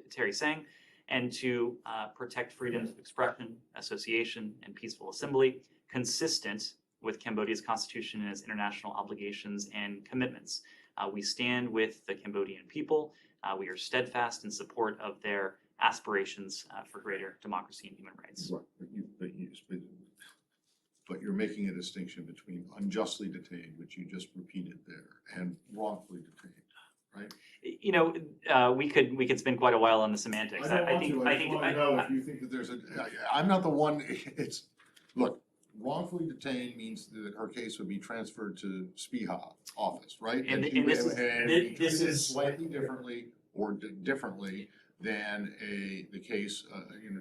Terry Sang, and to protect freedoms of expression, association, and peaceful assembly, consistent with Cambodia's constitution and its international obligations and commitments. We stand with the Cambodian people. We are steadfast in support of their aspirations for greater democracy and human rights. Right, but you're making a distinction between unjustly detained, which you just repeated there, and wrongfully detained, right? You know, we could spend quite a while on the semantics. I just want to know if you think that there's I'm not the one, look, wrongfully detained means that her case would be transferred to SPIHA office, right? And this is slightly differently differently than the case,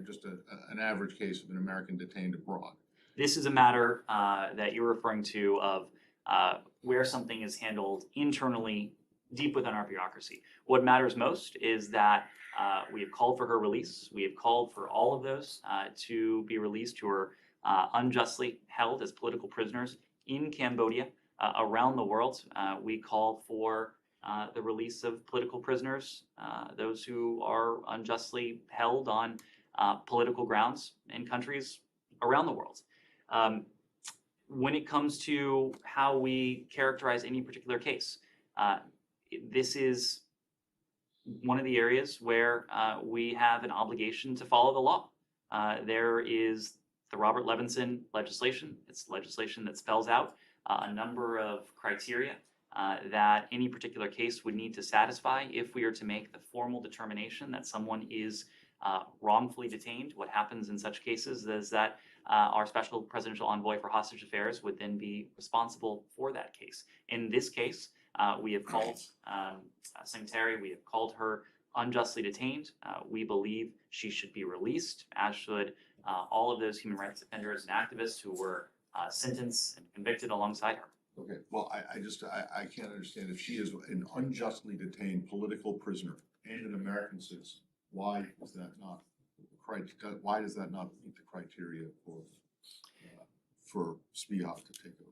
just an average case of an American detained abroad. This is a matter that you're referring to of where something is handled internally deep within our bureaucracy. What matters most is that we have called for her release. We have called for all of those to be released who are unjustly held as political prisoners in Cambodia, around the world. We call for the release of political prisoners, those who are unjustly held on political grounds in countries around the world. When it comes to how we characterize any particular case, this is one of the areas where we have an obligation to follow the law. There is the Robert Levinson legislation. It's legislation that spells out a number of criteria that any particular case would need to satisfy if we are to make the formal determination that someone is wrongfully detained. What happens in such cases is that our special presidential envoy for hostage affairs would then be responsible for that case. In this case, we have called Sang Terry, we have called her unjustly detained. We believe she should be released, as should all of those human rights defenders and activists who were sentenced and convicted alongside her. Okay, well, I can't understand if she is an unjustly detained political prisoner and an American citizen, why does that not meet the criteria for SPIHA to take over?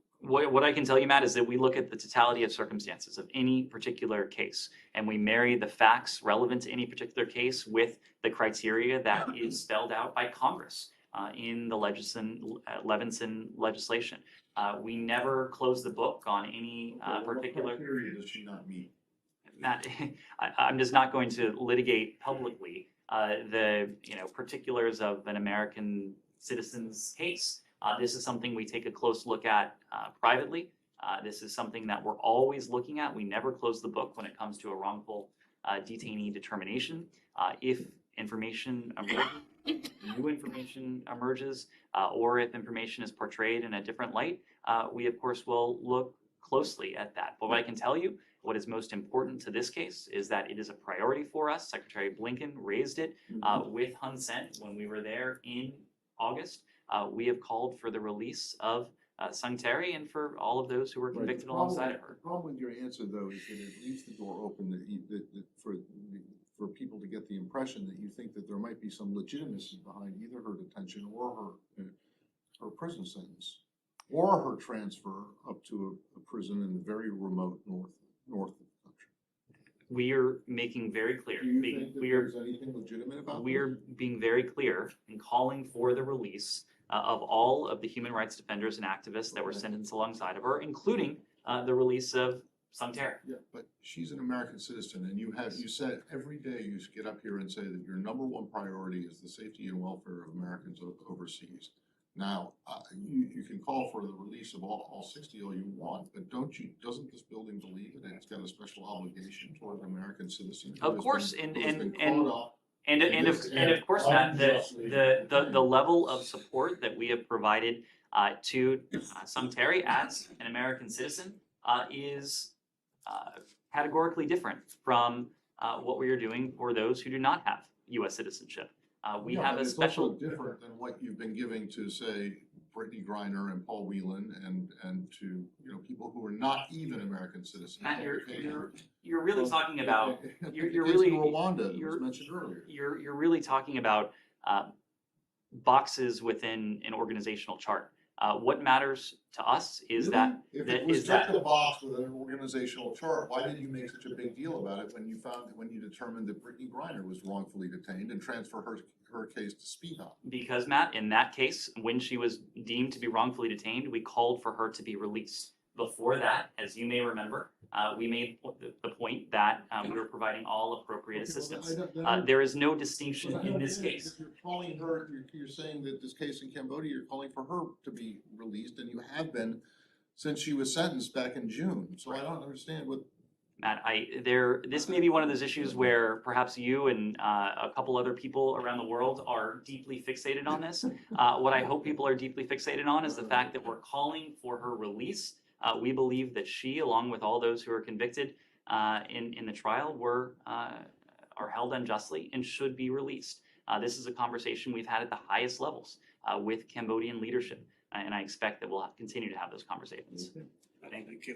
What I can tell you, Matt, is that we look at the totality of circumstances of any particular case, and we marry the facts relevant to any particular case with the criteria that is spelled out by Congress in the Levinson legislation. We never close the book on any particular. What criteria does she not meet? Matt, I'm just not going to litigate publicly the particulars of an American citizen's case. This is something we take a close look at privately. This is something that we're always looking at. We never close the book when it comes to a wrongful detainee determination. If information emerges, new information emerges, or if information is portrayed in a different light, we of course will look closely at that. But what I can tell you, what is most important to this case is that it is a priority for us. Secretary Blinken raised it with Hun Sen when we were there in August. We have called for the release of Sang Terry and for all of those who were convicted alongside of her. The problem with your answer, though, is that it leaves the door open for people to get the impression that you think that there might be some legitimacy behind either her detention or her prison sentence, or her transfer up to a prison in the very remote north of the country. We are making very clear. Do you think that there's anything legitimate about We are being very clear in calling for the release of all of the human rights defenders and activists that were sentenced alongside of her, including the release of Sang Terry. Yeah, but she's an American citizen, and you said every day you get up here and say that your number one priority is the safety and welfare of Americans overseas. Now, you can call for the release of all 60 all you want, but doesn't this building believe that it's got have a special obligation toward an American citizen. Of course, and caught up. of course, Matt, the level of support that we have provided to Sung Terry as an American citizen is categorically different from what we are doing for those who do not have U.S. citizenship. We Yeah, have but a it's special. also different than what you've been giving to, say, Brittany Griner and Paul Whelan and to, people who are not even American citizens. Matt, Okay. you're really talking about you're The case really in Rwanda that was you're- mentioned earlier. you're really talking about boxes within an organizational chart. What matters to us is Really? that If that it was is that just a box with an organizational chart, why did you make such a big deal about it when you determined that Brittany Griner was wrongfully detained and transfer her case to speed up? because, Matt, in that case, when she was deemed to be wrongfully detained, we called for her to be released. Before that, as you may remember, we made the point that we were providing all appropriate assistance. There is no distinction in this case. If you're calling her, you're saying that this case in Cambodia, you're calling for her to be released, and you have been since she was sentenced back in June. So I don't understand what. Matt, this may be one of those issues where perhaps you and a couple other people around the world are deeply fixated on this. What I hope people are deeply fixated on is the fact that we're calling for her release. We believe that she, along with all those who are convicted in the trial, are held unjustly and should be released. This is a conversation we've had at the highest levels with Cambodian leadership, and I expect that we'll continue to have those conversations. Thank you.